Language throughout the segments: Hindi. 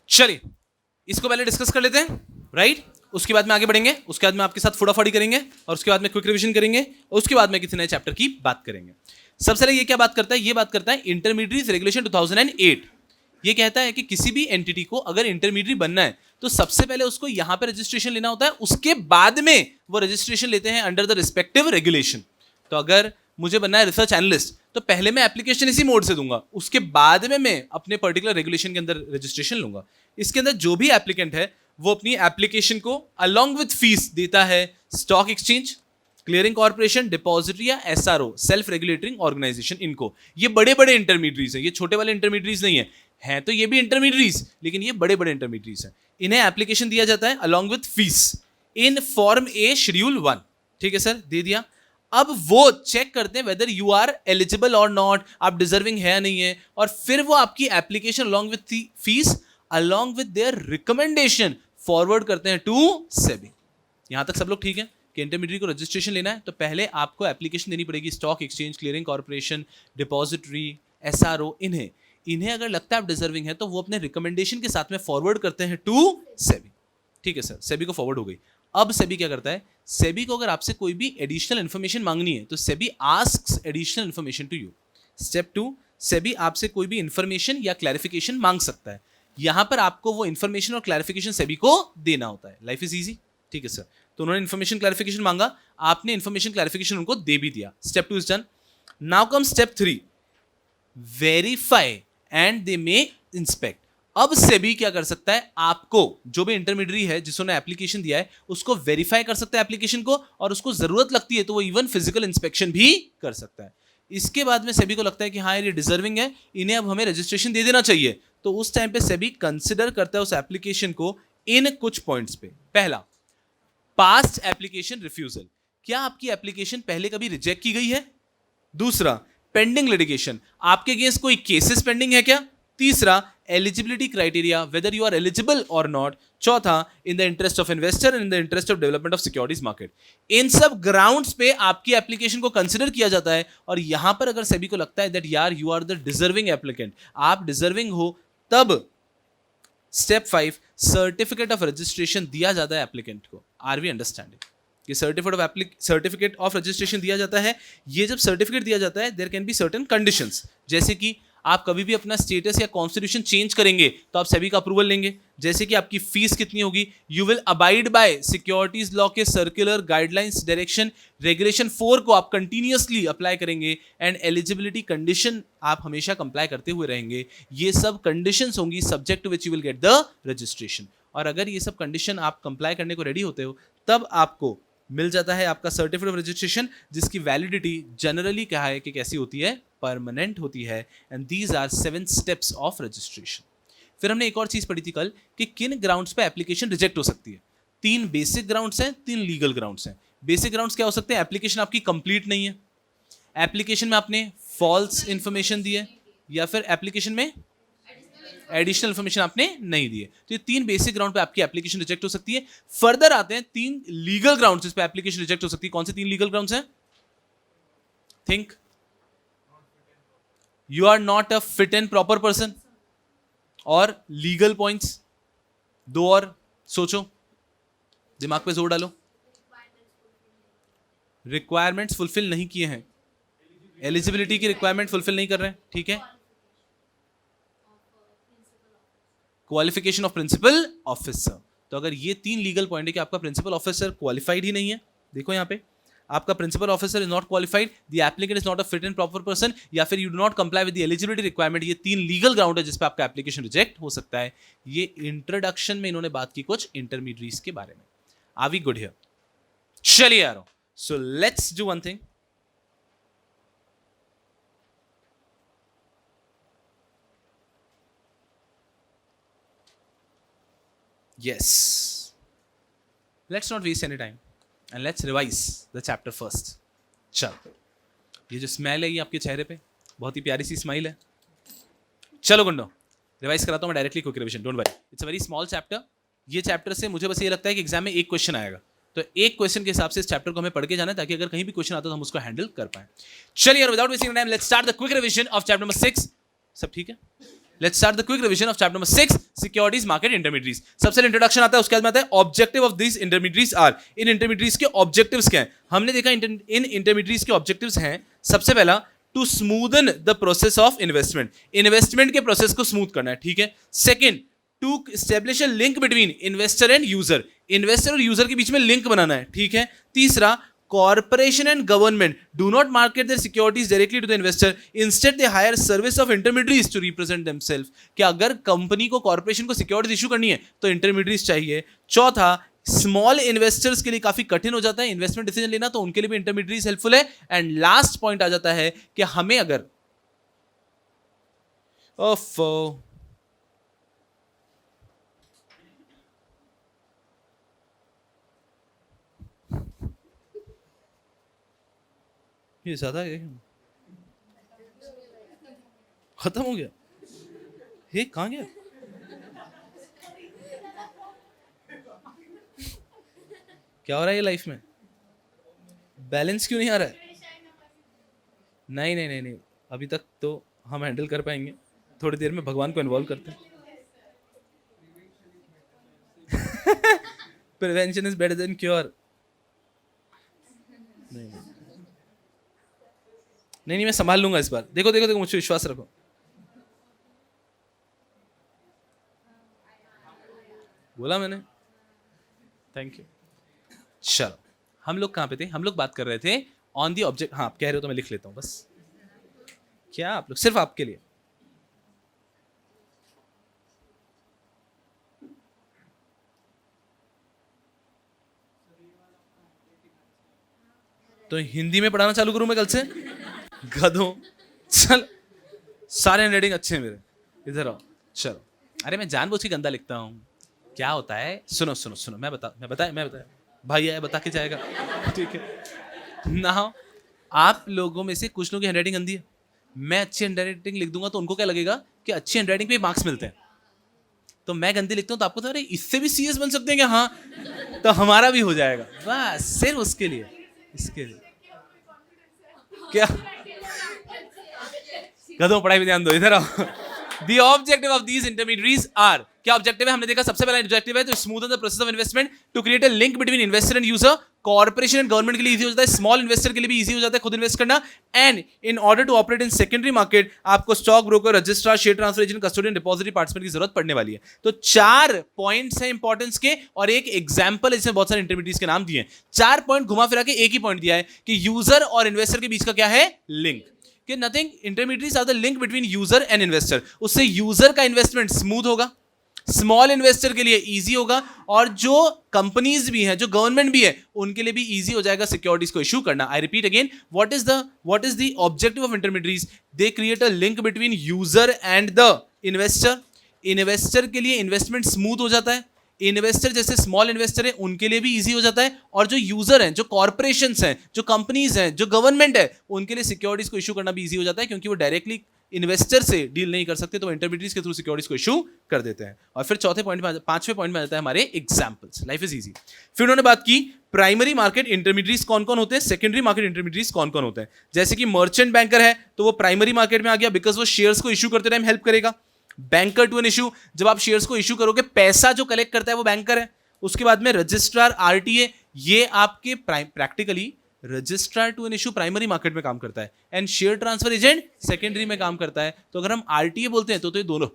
चलिए इसको पहले डिस्कस कर लेते हैं, राइट? उसके बाद में आगे बढ़ेंगे, उसके बाद में आपके साथ फटाफटी करेंगे और उसके बाद में क्विक रिवीजन करेंगे और उसके बाद में किसी नए चैप्टर की बात करेंगे। सबसे पहले ये क्या बात करता है? ये बात करता है इंटरमीडिएट रेगुलेशन 2008। ये कहता है कि किसी भी एंटिटी को अगर इंटरमीडिएट बनना है तो सबसे पहले उसको यहां पे रजिस्ट्रेशन लेना होता है, उसके बाद में वो रजिस्ट्रेशन लेते हैं अंडर द रिस्पेक्टिव रेगुलेशन। तो अगर मुझे बनना है रिसर्च एनालिस्ट तो पहले मैं एप्लीकेशन इसी मोड से दूंगा, उसके बाद में मैं अपने पर्टिकुलर रेगुलेशन के अंदर रजिस्ट्रेशन लूंगा। इसके अंदर जो भी एप्लीकेंट है वो अपनी एप्लीकेशन को अलॉन्ग विथ फीस देता है stock exchange, clearing corporation, depository या एसआरओ, सेल्फ रेगुलेटिंग ऑर्गेनाइजेशन। इनको, ये बड़े बड़े इंटरमीडिएट्स हैं, ये छोटे वाले इंटरमीडिएट्स नहीं है, हैं तो ये भी इंटरमीडिएट्स लेकिन ये बड़े बड़े इंटरमीडिएट्स हैं। इन्हें एप्लीकेशन दिया जाता है along with fees in form A schedule 1। ठीक है सर, दे दिया। अब वो चेक करते हैं वेदर यू आर एलिजिबल और नॉट, आप डिजर्विंग है या नहीं है, और फिर वो आपकी application along with fees along with their recommendation forward करते हैं टू सेबी। यहां तक सब लोग ठीक है कि इंटरमीडिएट को रजिस्ट्रेशन लेना है तो पहले आपको एप्लीकेशन देनी पड़ेगी stock exchange, clearing corporation, depository, SRO. इन्हें अगर लगता है आप डिजर्विंग है तो वो अपने रिकमेंडेशन के साथ में फॉरवर्ड करते हैं टू सेबी। ठीक है सर, सेबी को फॉरवर्ड हो गई। अब सेबी क्या करता है? सेबी को अगर आपसे कोई भी एडिशनल इंफॉर्मेशन मांगनी है तो SEBI asks additional information to you. Step 2, SEBI आपसे कोई भी इंफॉर्मेशन या क्लैरिफिकेशन मांग सकता है। यहां पर आपको वो इंफॉर्मेशन और क्लैरिफिकेशन सेबी को देना होता है। Life is easy. ठीक है सर, तो उन्होंने इंफॉर्मेशन क्लैरिफिकेशन मांगा, आपने इंफॉर्मेशन क्लैरिफिकेशन उनको दे भी दिया। Step 2 is done. Now come step 3, verify and they may inspect. अब सेबी क्या कर सकता है? आपको जो भी इंटरमीडिएट है जिसने एप्लीकेशन दिया है उसको वेरीफाई कर सकता है एप्लीकेशन को, और उसको जरूरत लगती है तो वो इवन फिजिकल इंस्पेक्शन भी कर सकता है। इसके बाद में सेबी को लगता है कि हाँ ये डिजर्विंग है, इन्हें अब हमें रजिस्ट्रेशन दे देना चाहिए, तो उस टाइम पे सेबी कंसिडर करता है उस एप्लीकेशन को इन कुछ पॉइंट्स पे। पहला, पास्ट एप्लीकेशन रिफ्यूजल, क्या आपकी एप्लीकेशन पहले कभी रिजेक्ट की गई है? दूसरा, पेंडिंग लिटिगेशन, आपके अगेंस्ट कोई केसेस पेंडिंग है क्या? तीसरा, eligibility criteria, whether you are eligible और नॉट। चौथा, in the interest of investor and in the interest of development of securities market. इन सब ग्राउंड्स पे आपकी एप्लीकेशन को कंसिडर किया जाता है, और यहां पर अगर सेबी को लगता है दैट यार you are the deserving applicant, आप डिजर्विंग हो, तब स्टेप 5, सर्टिफिकेट ऑफ रजिस्ट्रेशन दिया जाता है एप्लीकेंट को। Are we understanding? ये सर्टिफिकेट ऑफ रजिस्ट्रेशन दिया जाता है। ये जब सर्टिफिकेट दिया जाता है there can be certain conditions, जैसे कि आप कभी भी अपना स्टेटस या कॉन्स्टिट्यूशन चेंज करेंगे तो आप सेबी का अप्रूवल लेंगे, जैसे कि आपकी फीस कितनी होगी, you will abide by securities law के सर्कुलर गाइडलाइंस डायरेक्शन रेगुलेशन 4 को आप कंटिन्यूअसली अप्लाई करेंगे, एंड एलिजिबिलिटी कंडीशन आप हमेशा कंप्लाई करते हुए रहेंगे। ये सब कंडीशंस होंगी subject to which you will get the registration, और अगर ये सब कंडीशन आप कंप्लाई करने को रेडी होते हो तब आपको मिल जाता है आपका सर्टिफिकेट ऑफ रजिस्ट्रेशन, जिसकी वैलिडिटी जनरली क्या है कि कैसी होती है? परमानेंट होती है। And these are 7 steps of registration. फिर हमने एक और चीज पढ़ी थी कल कि किन ग्राउंड्स पे एप्लीकेशन रिजेक्ट हो सकती है। 3 बेसिक ग्राउंड्स हैं, 3 लीगल ग्राउंड्स हैं। बेसिक ग्राउंड्स क्या हो सकते हैं? एप्लीकेशन आपकी कंप्लीट नहीं है, एप्लीकेशन में आपने फॉल्स इंफॉर्मेशन दी है, या फिर एप्लीकेशन में एडिशनल इंफॉर्मेशन आपने नहीं दी है। तो ये 3 बेसिक ग्राउंड पे आपकी एप्लीकेशन रिजेक्ट हो सकती है। फर्दर आते हैं 3 लीगल ग्राउंड्स पे एप्लीकेशन रिजेक्ट हो सकती है। कौन से 3 लीगल ग्राउंड्स हैं? Think, you are not a fit and proper person, और लीगल पॉइंट्स 2 और सोचो, दिमाग पे जोर डालो। रिक्वायरमेंट्स फुलफिल नहीं किए हैं, एलिजिबिलिटी की रिक्वायरमेंट फुलफिल नहीं कर रहे हैं, ठीक है। क्वालिफिकेशन ऑफ प्रिंसिपल ऑफिसर, तो अगर ये 3 लीगल पॉइंट है कि आपका प्रिंसिपल ऑफिसर क्वालिफाइड ही नहीं है, देखो यहाँ पे आपका principal officer is not qualified, the applicant is not a fit and proper person, या फिर you do not comply with the eligibility requirement, ये 3 लीगल ग्राउंड है जिस पे आपका एप्लीकेशन रिजेक्ट हो सकता है। ये इंट्रोडक्शन में इन्होंने बात की कुछ इंटरमीडिएट्स के बारे में। Are we good here? चलिए यारो, so let's do one thing. Yes. Let's not waste any time and let's revise the chapter first. चलो, ये जो स्माइल है ये आपके चेहरे पे बहुत ही प्यारी सी स्माइल है। चलो गुंडो, रिवाइज कराता हूँ मैं directly, quick revision, don't worry, it's a very small chapter. ये चैप्टर से मुझे बस ये लगता है कि एग्जाम में एक क्वेश्चन आएगा, तो एक क्वेश्चन के हिसाब से इस चैप्टर को हमें पढ़ के जाना है ताकि अगर कहीं भी क्वेश्चन आता है तो हम उसको हैंडल कर पाए। चलिए, without wasting time let's start the quick revision of chapter number 6। सब ठीक है? Let's start the quick revision of chapter number 6 securities market intermediates. सबसे पहले इंट्रोडक्शन आता है, उसके बाद में आता है objective of this intermediates are. इन इंटरमीडिएट्स के ऑब्जेक्टिव्स क्या हैं? हमने देखा इन इंटरमीडिएट्स के ऑब्जेक्टिव्स हैं, सबसे पहला to smoothen the process of investment, investment के प्रोसेस को स्मूथ करना है, ठीक है। Second, to establish a link between investor and user, investor और यूजर के बीच में लिंक बनाना है, ठीक है। तीसरा, corporation and government do not market their securities directly to the investor, instead they hire service of intermediaries to represent themselves। कि अगर कंपनी को कॉर्पोरेशन को सिक्योरिटीज इशू करनी है तो इंटरमीडिएट्स चाहिए। चौथा, स्मॉल इन्वेस्टर्स के लिए काफी कठिन हो जाता है इन्वेस्टमेंट डिसीजन लेना, तो उनके लिए भी इंटरमीडिएट्स हेल्पफुल है। एंड लास्ट पॉइंट आ जाता है कि हमें अगर ये ज्यादा है, खत्म हो गया, ये कहां गया? क्या हो रहा है ये लाइफ में? बैलेंस क्यों नहीं आ रहा है? नहीं नहीं नहीं नहीं, अभी तक तो हम हैंडल कर पाएंगे, थोड़ी देर में भगवान को इन्वॉल्व करते हैं। Prevention is better than cure. नहीं, मैं संभाल लूंगा इस बार। देखो देखो देखो, मुझे विश्वास रखो। बोला मैंने, थैंक यू। चलो, हम लोग कहां पे थे? हम लोग बात कर रहे थे ऑन दी ऑब्जेक्ट। हाँ, आप कह रहे हो तो मैं लिख लेता हूं बस। क्या आप लोग, सिर्फ आपके लिए। तो हिंदी में पढ़ाना चालू करूं मैं कल से? गधों, चल, सारे हैंडराइटिंग अच्छे हैं मेरे, इधर आओ। चलो, अरे मैं जानबूझ के गंदा लिखता हूँ। क्या होता है, सुनो सुनो सुनो, मैं बता भाई आया बता के जाएगा, ठीक है ना। आप लोगों में से कुछ लोगों की हैंडराइटिंग गंदी है, मैं अच्छी हैंडराइटिंग लिख दूंगा तो उनको क्या लगेगा कि अच्छी हैंडराइटिंग पे मार्क्स मिलते हैं। तो मैं गंदी लिखता हूँ तो आपको तो अरे इससे भी सीएस बन सकते हैं क्या? हाँ, तो हमारा भी हो जाएगा, बस सिर्फ उसके लिए, इसके लिए। क्या गधों, पढ़ाई पे ध्यान दो, इधर आओ। The objective of these intermediaries are, क्या ऑब्जेक्टिव है? हमने देखा सबसे पहला ऑब्जेक्टिव है तो smoothen the process of investment, to create a link between investor and user. Corporation and government के लिए इजी हो जाता है, स्मॉल इन्वेस्टर के लिए भी इजी हो जाता है खुद इन्वेस्ट करना। And in order to operate in secondary market, आपको stock broker, registrar, share transfer agent, custodian, depository participant की जरूरत पड़ने वाली है। तो 4 पॉइंट्स हैं इंपॉर्टेंस के, और एक एग्जांपल है जिसमें बहुत सारे इंटरमीडिएट्स के नाम दिए हैं। 4 पॉइंट घुमा फिरा के एक ही पॉइंट दिया है कि यूजर और इन्वेस्टर के बीच का क्या है? लिंक। कि nothing, intermediates are the link between user and investor. उससे यूजर का इन्वेस्टमेंट स्मूथ होगा, स्मॉल इन्वेस्टर के लिए इजी होगा, और जो कंपनीज भी हैं, जो गवर्नमेंट भी है, उनके लिए भी इजी हो जाएगा सिक्योरिटीज को इशू करना। I repeat again, what is the objective of intermediates? They create a link between user and the investor. Investor के लिए इन्वेस्टमेंट स्मूथ हो जाता है, इन्वेस्टर जैसे स्मॉल इन्वेस्टर है उनके लिए भी इजी हो जाता है, और जो यूजर हैं, जो कॉर्पोरेशंस हैं, जो कंपनीज हैं, जो गवर्नमेंट है, उनके लिए सिक्योरिटीज को इशू करना भी इजी हो जाता है, क्योंकि वो डायरेक्टली इन्वेस्टर से डील नहीं कर सकते, तो इंटरमीडिएट्स के थ्रू सिक्योरिटीज को इशू कर देते हैं। और फिर चौथे पॉइंट में, 5वें पॉइंट में आता है हमारे एग्जांपल्स। Life is easy. फिर उन्होंने बात की प्राइमरी मार्केट इंटरमीडिएट्स कौन कौन होते हैं, सेकेंडरी मार्केट इंटरमीडिएट्स कौन कौन होते हैं। जैसे कि मर्चेंट बैंकर है तो वो प्राइमरी मार्केट में आ गया, बिकॉज वो शेयर्स को इशू करते टाइम हेल्प करेगा। बैंकर टू एन इशू, जब आप शेयर्स को इशू करोगे, पैसा जो कलेक्ट करता है वो बैंकर है। उसके बाद में रजिस्ट्रार, आरटीए, ये आपके practically registrar to an issue primary market में काम करता है, and share transfer agent secondary में काम करता है। तो अगर हम आरटीए बोलते हैं तो ये दोनों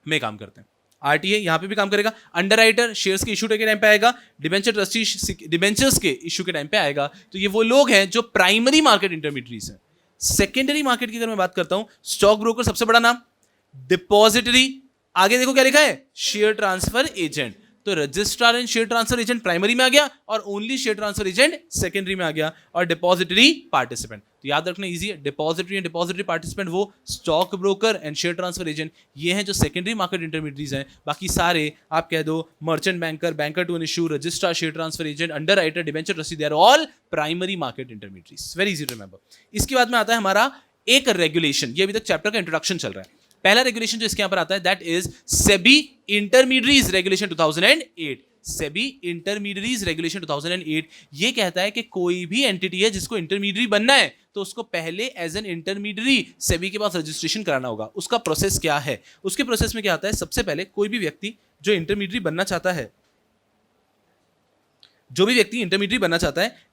में काम करते हैं। आरटीए यहां पे भी काम करेगा, अंडरराइटर शेयर्स के इशू के टाइम पे आएगा, डिबेंचर ट्रस्टी डिबेंचर्स के इशू के टाइम पे आएगा। तो ये वो लोग हैं जो प्राइमरी मार्केट इंटरमीडिएट्स हैं। सेकेंडरी मार्केट की अगर मैं बात करता हूं, स्टॉक ब्रोकर सबसे बड़ा नाम, डिपॉजिटरी, आगे देखो क्या लिखा है, शेयर ट्रांसफर एजेंट। तो registrar and share transfer agent primary में आ गया, और only share transfer agent secondary में आ गया, और डिपॉजिटरी पार्टिसिपेंट। तो याद रखना इजी है, डिपॉजिटरी एंड डिपॉजिटरी पार्टिसिपेंट वो stock broker and share transfer agent, ये हैं जो सेकेंडरी मार्केट इंटरमीडिएट्स हैं। बाकी सारे आप कह दो merchant banker, banker to an issue, registrar, share transfer agent, underwriter, debenture trustee, they are all primary market intermediates. Very easy to remember. इसके बाद में आता है हमारा एक रेगुलेशन, ये अभी तक चैप्टर का इंट्रोडक्शन चल रहा है। पहला रेगुलेशन जो इसके यहां पर आता है that is SEBI intermediates regulation 2008। SEBI intermediaries regulation 2008 ये कहता है कि कोई भी एंटिटी है जिसको इंटरमीडियरी बनना है तो उसको पहले एज एन इंटरमीडियरी सेबी के पास रजिस्ट्रेशन कराना होगा। उसका प्रोसेस क्या है? उसके प्रोसेस में क्या आता है, सबसे पहले कोई भी व्यक्ति जो इंटरमीडियरी बनना चाहता है,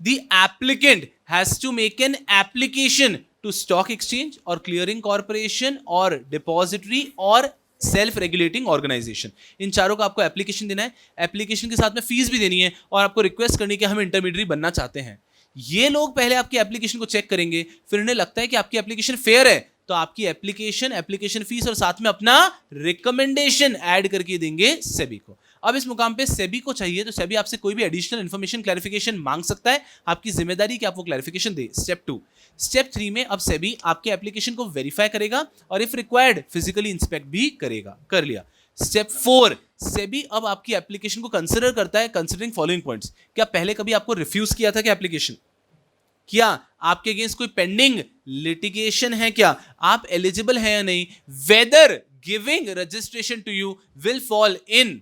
the applicant has to make an application to stock exchange or clearing corporation or depository or self regulating organisation. इन चारों का आपको एप्लीकेशन देना है, एप्लीकेशन के साथ में फीस भी देनी है और आपको रिक्वेस्ट करनी है कि हम इंटरमीडियरी बनना चाहते हैं। ये लोग पहले आपकी एप्लीकेशन को चेक करेंगे, फिर उन्हें लगता है कि आपकी एप्लीकेशन फेयर है तो आपकी एप्लीकेशन फीस और साथ में अपना रिकमेंडेशन ऐड करके देंगे सेबी को। अब इस मुकाम पे सेबी को चाहिए तो सेबी आपसे कोई भी एडिशनल इन्फॉर्मेशन क्लैरिफिकेशन मांग सकता है, आपकी जिम्मेदारी कि आप वो क्लैरिफिकेशन दे। स्टेप 2, स्टेप 3 में अब सेबी आपके एप्लीकेशन को वेरीफाई करेगा और इफ रिक्वायर्ड फिजिकली इंस्पेक्ट भी करेगा। कर लिया। स्टेप 4, सेबी अब आपकी एप्लीकेशन को कंसिडर करता है कंसिडरिंग फॉलोइंग पॉइंट्स। क्या पहले कभी आपको रिफ्यूज किया था क्या एप्लीकेशन? क्या आपके अगेंस्ट कोई पेंडिंग लिटिगेशन है? क्या आप एलिजिबल हैं या नहीं? Whether giving registration to you will fall in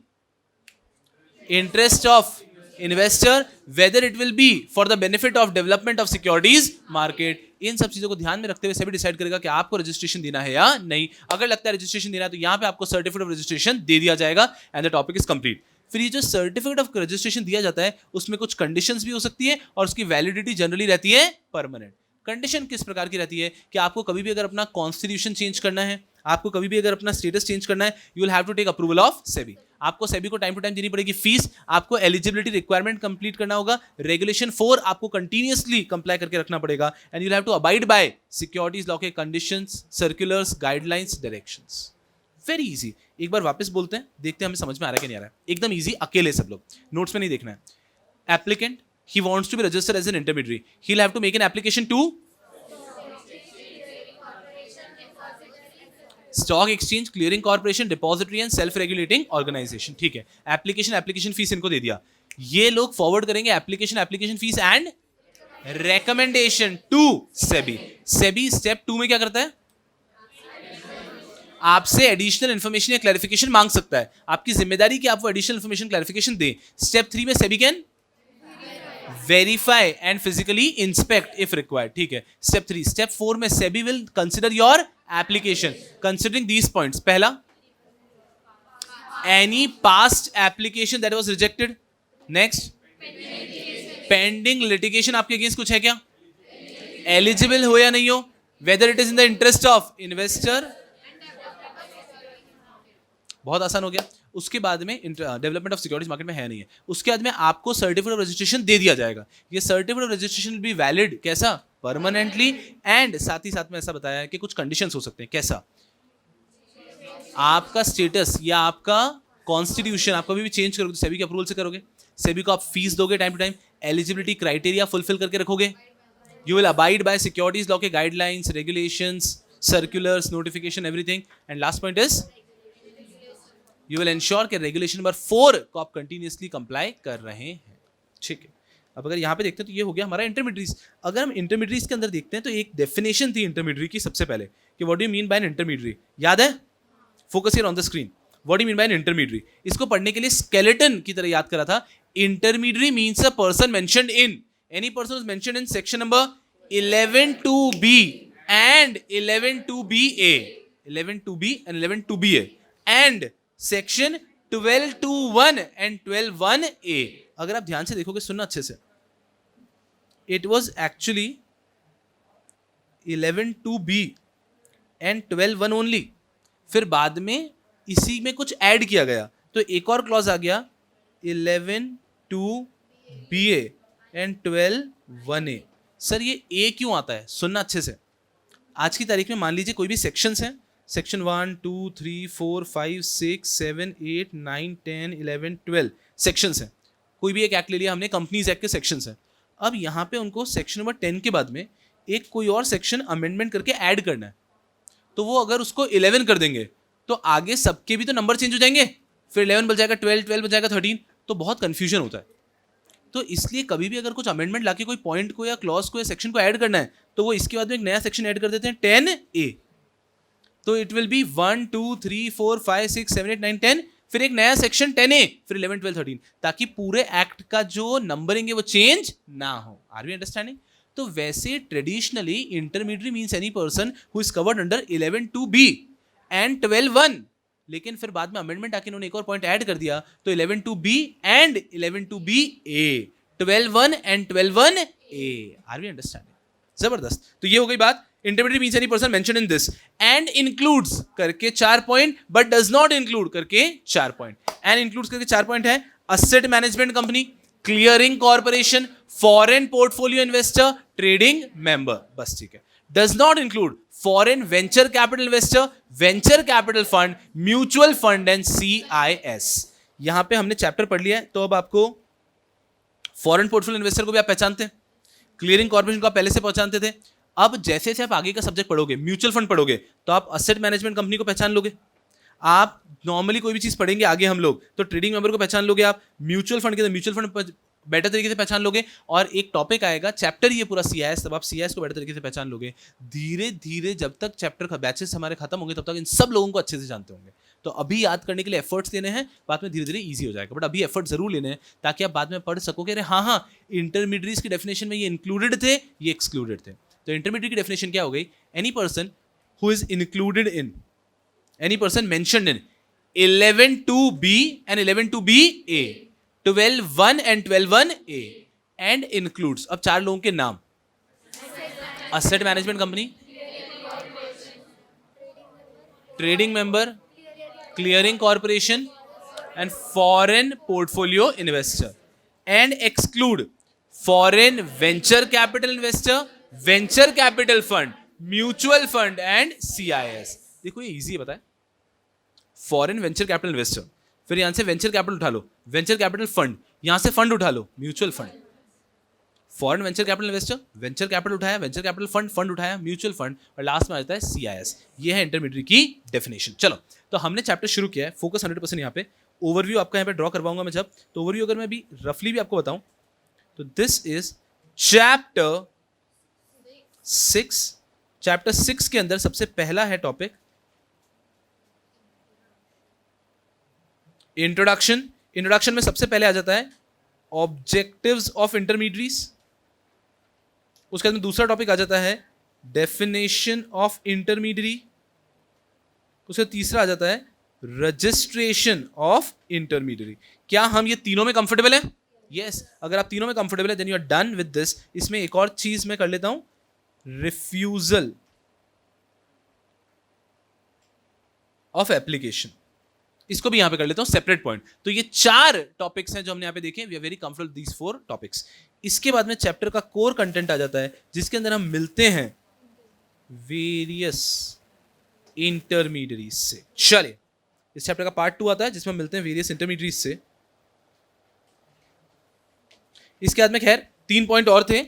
interest of investor, whether it will be for the benefit of development of securities market. इन सब चीजों को ध्यान में रखते हुए सेबी डिसाइड करेगा कि आपको रजिस्ट्रेशन देना है या नहीं। अगर लगता है रजिस्ट्रेशन देना है तो यहां पे आपको सर्टिफिकेट ऑफ रजिस्ट्रेशन दे दिया जाएगा and the topic is complete. फिर ये जो सर्टिफिकेट ऑफ रजिस्ट्रेशन दिया जाता है उसमें कुछ कंडीशंस भी हो सकती है और उसकी वैलिडिटी जनरली रहती है परमानेंट। कंडीशन किस प्रकार की रहती है कि आपको कभी भी अगर अपना कॉन्स्टिट्यूशन चेंज करना है, आपको कभी भी अगर अपना स्टेटस चेंज करना है, you will have to take approval of SEBI. आपको सेबी को टाइम टू टाइम देनी पड़ेगी फीस, आपको एलिजिबिलिटी रिक्वायरमेंट कंप्लीट करना होगा, रेगुलेशन 4 आपको कंटिन्यूअसली कंप्लाई करके रखना पड़ेगा and you will have to abide by securities law के conditions, circulars, guidelines, directions. Very easy. एक बार वापस बोलते हैं, देखते हैं हमें समझ में आ रहा है कि नहीं आ रहा है। एकदम इजी, अकेले सब लोग, नोट्स में नहीं देखना है। Applicant, he wants to be registered as an intermediary, he'll have to make an application to stock exchange, clearing corporation, depository and self regulating organisation. ठीक है, एप्लीकेशन फीस इनको दे दिया, ये लोग फॉरवर्ड करेंगे application fees and recommendation to SEBI. SEBI step 2 में क्या करता है? आपसे एडिशनल इंफॉर्मेशन या क्लैरिफिकेशन मांग सकता है, आपकी जिम्मेदारी कि आप वो एडिशनल इंफॉर्मेशन क्लैरिफिकेशन दें। स्टेप 3 में SEBI can verify and physically inspect if required. ठीक है, स्टेप 3। स्टेप 4 में SEBI will consider your application considering these points. पहला, any past application that was rejected. Next, pending litigation आपके अगेंस्ट कुछ है क्या? एलिजिबल हो या नहीं हो, whether it is in the interest of investor. बहुत आसान हो गया। उसके बाद में डेवलपमेंट ऑफ सिक्योरिटीज मार्केट में है नहीं है, उसके बाद में आपको सर्टिफिकेट ऑफ रजिस्ट्रेशन दे दिया जाएगा। ये certificate of registration will be valid कैसा? परमानेंटली। एंड साथ ही साथ में ऐसा बताया है कि कुछ कंडीशंस हो सकते हैं। कैसा? आपका स्टेटस या आपका कॉन्स्टिट्यूशन आप कभी भी चेंज करोगे तो सेबी के अप्रूवल से करोगे, सेबी को आप फीस दोगे time to time, eligibility criteria fulfil करके रखोगे, you will abide by securities law के guidelines, regulations, circulars, notification, everything. And last point is you will ensure कि रेगुलेशन नंबर 4 को आप कंटिन्यूअसली कंप्लाई कर रहे हैं। ठीक है, अब अगर यहाँ पे देखते हैं तो ये हो गया हमारा इंटरमीडियरीज। अगर हम इंटरमीडियरीज के अंदर देखते हैं तो एक डेफिनेशन थी इंटरमीडियरी की सबसे पहले कि what do you mean bye N intermediary. याद है? Focus here on the screen. What do you mean bye N intermediary? इसको पढ़ने के लिए स्केलेटन की तरह याद करा था। Intermediary means a person mentioned in, any person was mentioned in section number 11(2)(b and 11(2)(b)(a), 11(2)(b) and 11(2)(b)(a and section 12(2)(1) and 12(1)(a। अगर आप ध्यान से देखोगे, सुनना अच्छे से, it was actually 11(2)(b and 12(1) only. फिर बाद में इसी में कुछ ऐड किया गया तो एक और क्लॉज आ गया 11(2)(b)(a and 12(1)(a। सर ये ए क्यों आता है? सुनना अच्छे से। आज की तारीख में मान लीजिए कोई भी सेक्शंस हैं, सेक्शन 1, 2, 3, 4, 5, 6, 7, 8, 9, 10, 11, 12 सेक्शंस हैं। कोई भी एक एक्ट ले लिया हमने, कंपनीज एक्ट के सेक्शंस हैं। अब यहाँ पे उनको सेक्शन नंबर 10 के बाद में एक कोई और सेक्शन अमेंडमेंट करके ऐड करना है, तो वो अगर उसको 11 कर देंगे तो आगे सबके भी तो नंबर चेंज हो जाएंगे, फिर 11 बन जाएगा 12, 12 बन जाएगा 13, तो बहुत कंफ्यूजन होता है। तो इसलिए कभी भी अगर कुछ अमेंडमेंट लाके कोई पॉइंट को या क्लॉज को या सेक्शन को ऐड करना है तो वो इसके बाद में एक नया सेक्शन ऐड कर देते हैं 10A। तो इट विल बी 1, 2, 3, 4, 5, 6, 7, 8, 9, 10 फिर एक नया सेक्शन 10A, फिर 11, 12, 13, ताकि पूरे एक्ट का जो नंबरिंग है वो चेंज ना हो। Are we understanding? तो वैसे traditionally intermediate means any person who is covered under 11(2)B and 12(1), लेकिन फिर बाद में अमेंडमेंट आके इन्होंने एक और पॉइंट ऐड कर दिया, तो 11(2)B and 11(2)BA, 12(1) and 12(1)A। Are we understanding? जबरदस्त। तो ये हो गई बात। Intermediate means any person mentioned in this and includes करके 4 point, but does not include करके 4 पॉइंट। एंड इंक्लूड्स करके 4 पॉइंट है asset management company, clearing corporation, foreign portfolio investor, trading member, बस ठीक है। Does not include foreign venture capital investor, venture capital fund, mutual fund and CIS। यहां पे हमने चैप्टर पढ़ लिया है, तो अब आपको फॉरेन पोर्टफोलियो इन्वेस्टर को भी आप पहचानते हैं, क्लियरिंग कॉर्पोरेशन को आप पहले से पहचानते थे। अब जैसे जैसे आप आगे का सब्जेक्ट पढ़ोगे, म्यूचुअल फंड पढ़ोगे, तो आप असेट मैनेजमेंट कंपनी को पहचान लोगे। आप नॉर्मली कोई भी चीज पढ़ेंगे आगे हम लोग, तो ट्रेडिंग मेंबर को पहचान लोगे आप, म्यूचुअल फंड के अंदर म्यूचुअल फंड बेटर तरीके से पहचान लोगे, और एक टॉपिक आएगा चैप्टर ये पूरा CIS, तब आप CIS को बेटर तरीके से पहचान लोगे। धीरे धीरे जब तक चैप्टर का बैचेस हमारे खत्म होंगे, तब तक इन सब लोगों को अच्छे से जानते होंगे। तो अभी याद करने के लिए एफर्ट्स लेने हैं, बाद में धीरे धीरे ईजी हो जाएगा, बट अभी एफर्ट जरूर लेने हैं, ताकि आप बाद में पढ़ सकोगे अरे हाँ हाँ इंटरमीडिएट्स की डेफिनेशन में ये इंक्लूडेड थे, ये एक्सक्लूडेड थे। तो इंटरमीडिएट की डेफिनेशन क्या हो गई? Any person who is included in, any person mentioned in 11(2)B and 11(2)BA, 12(1) and 12(1)A and includes. अब 4 लोगों के नाम: asset management company, trading member, clearing corporation and foreign portfolio investor, and exclude foreign venture capital investor, venture capital fund, mutual fund and CIS। देखो ये इजी है, बताए। फॉरेन वेंचर कैपिटल इन्वेस्टर, फिर यहां से वेंचर कैपिटल उठा लो, वेंचर कैपिटल फंड, यहां से फंड उठा लो, mutual fund. Foreign venture capital investor, venture capital उठाया, वेंचर कैपिटल फंड, फंड उठाया, म्यूचुअल फंड, और लास्ट में आ जाता है CIS। ये है इंटरमीडिएट की डेफिनेशन। चलो, तो हमने चैप्टर शुरू किया है, फोकस 100% यहाँ पे। ओवरव्यू आपका यहाँ पे ड्रॉ करवाऊंगा मैं जब, तो ओवरव्यू अगर मैं अभी रफली भी आपको बताऊं, तो दिस इज चैप्टर 6। चैप्टर 6 के अंदर सबसे पहला है टॉपिक इंट्रोडक्शन। इंट्रोडक्शन में सबसे पहले आ जाता है ऑब्जेक्टिव्स ऑफ इंटरमीडिएट्स। उसके बाद दूसरा टॉपिक आ जाता है डेफिनेशन ऑफ इंटरमीडिएट। उसके तीसरा आ जाता है रजिस्ट्रेशन ऑफ इंटरमीडिएट। क्या हम ये तीनों में कंफर्टेबल हैं? यस। अगर आप तीनों में कंफर्टेबल है then you are done with this. इसमें एक और चीज मैं कर लेता हूं, रिफ्यूजल ऑफ एप्लीकेशन, इसको भी यहां पे कर लेता हूं सेपरेट पॉइंट। तो ये 4 टॉपिक्स हैं जो हमने यहां पे देखे। We are very comfortable these 4 topics. इसके बाद में चैप्टर का कोर कंटेंट आ जाता है, जिसके अंदर हम मिलते हैं वेरियस इंटरमीडिएट्स से। चलिए, इस चैप्टर का पार्ट 2 आता है जिसमें मिलते हैं वेरियस इंटरमीडिएट्स से। इसके बाद में खैर 3 पॉइंट और थे।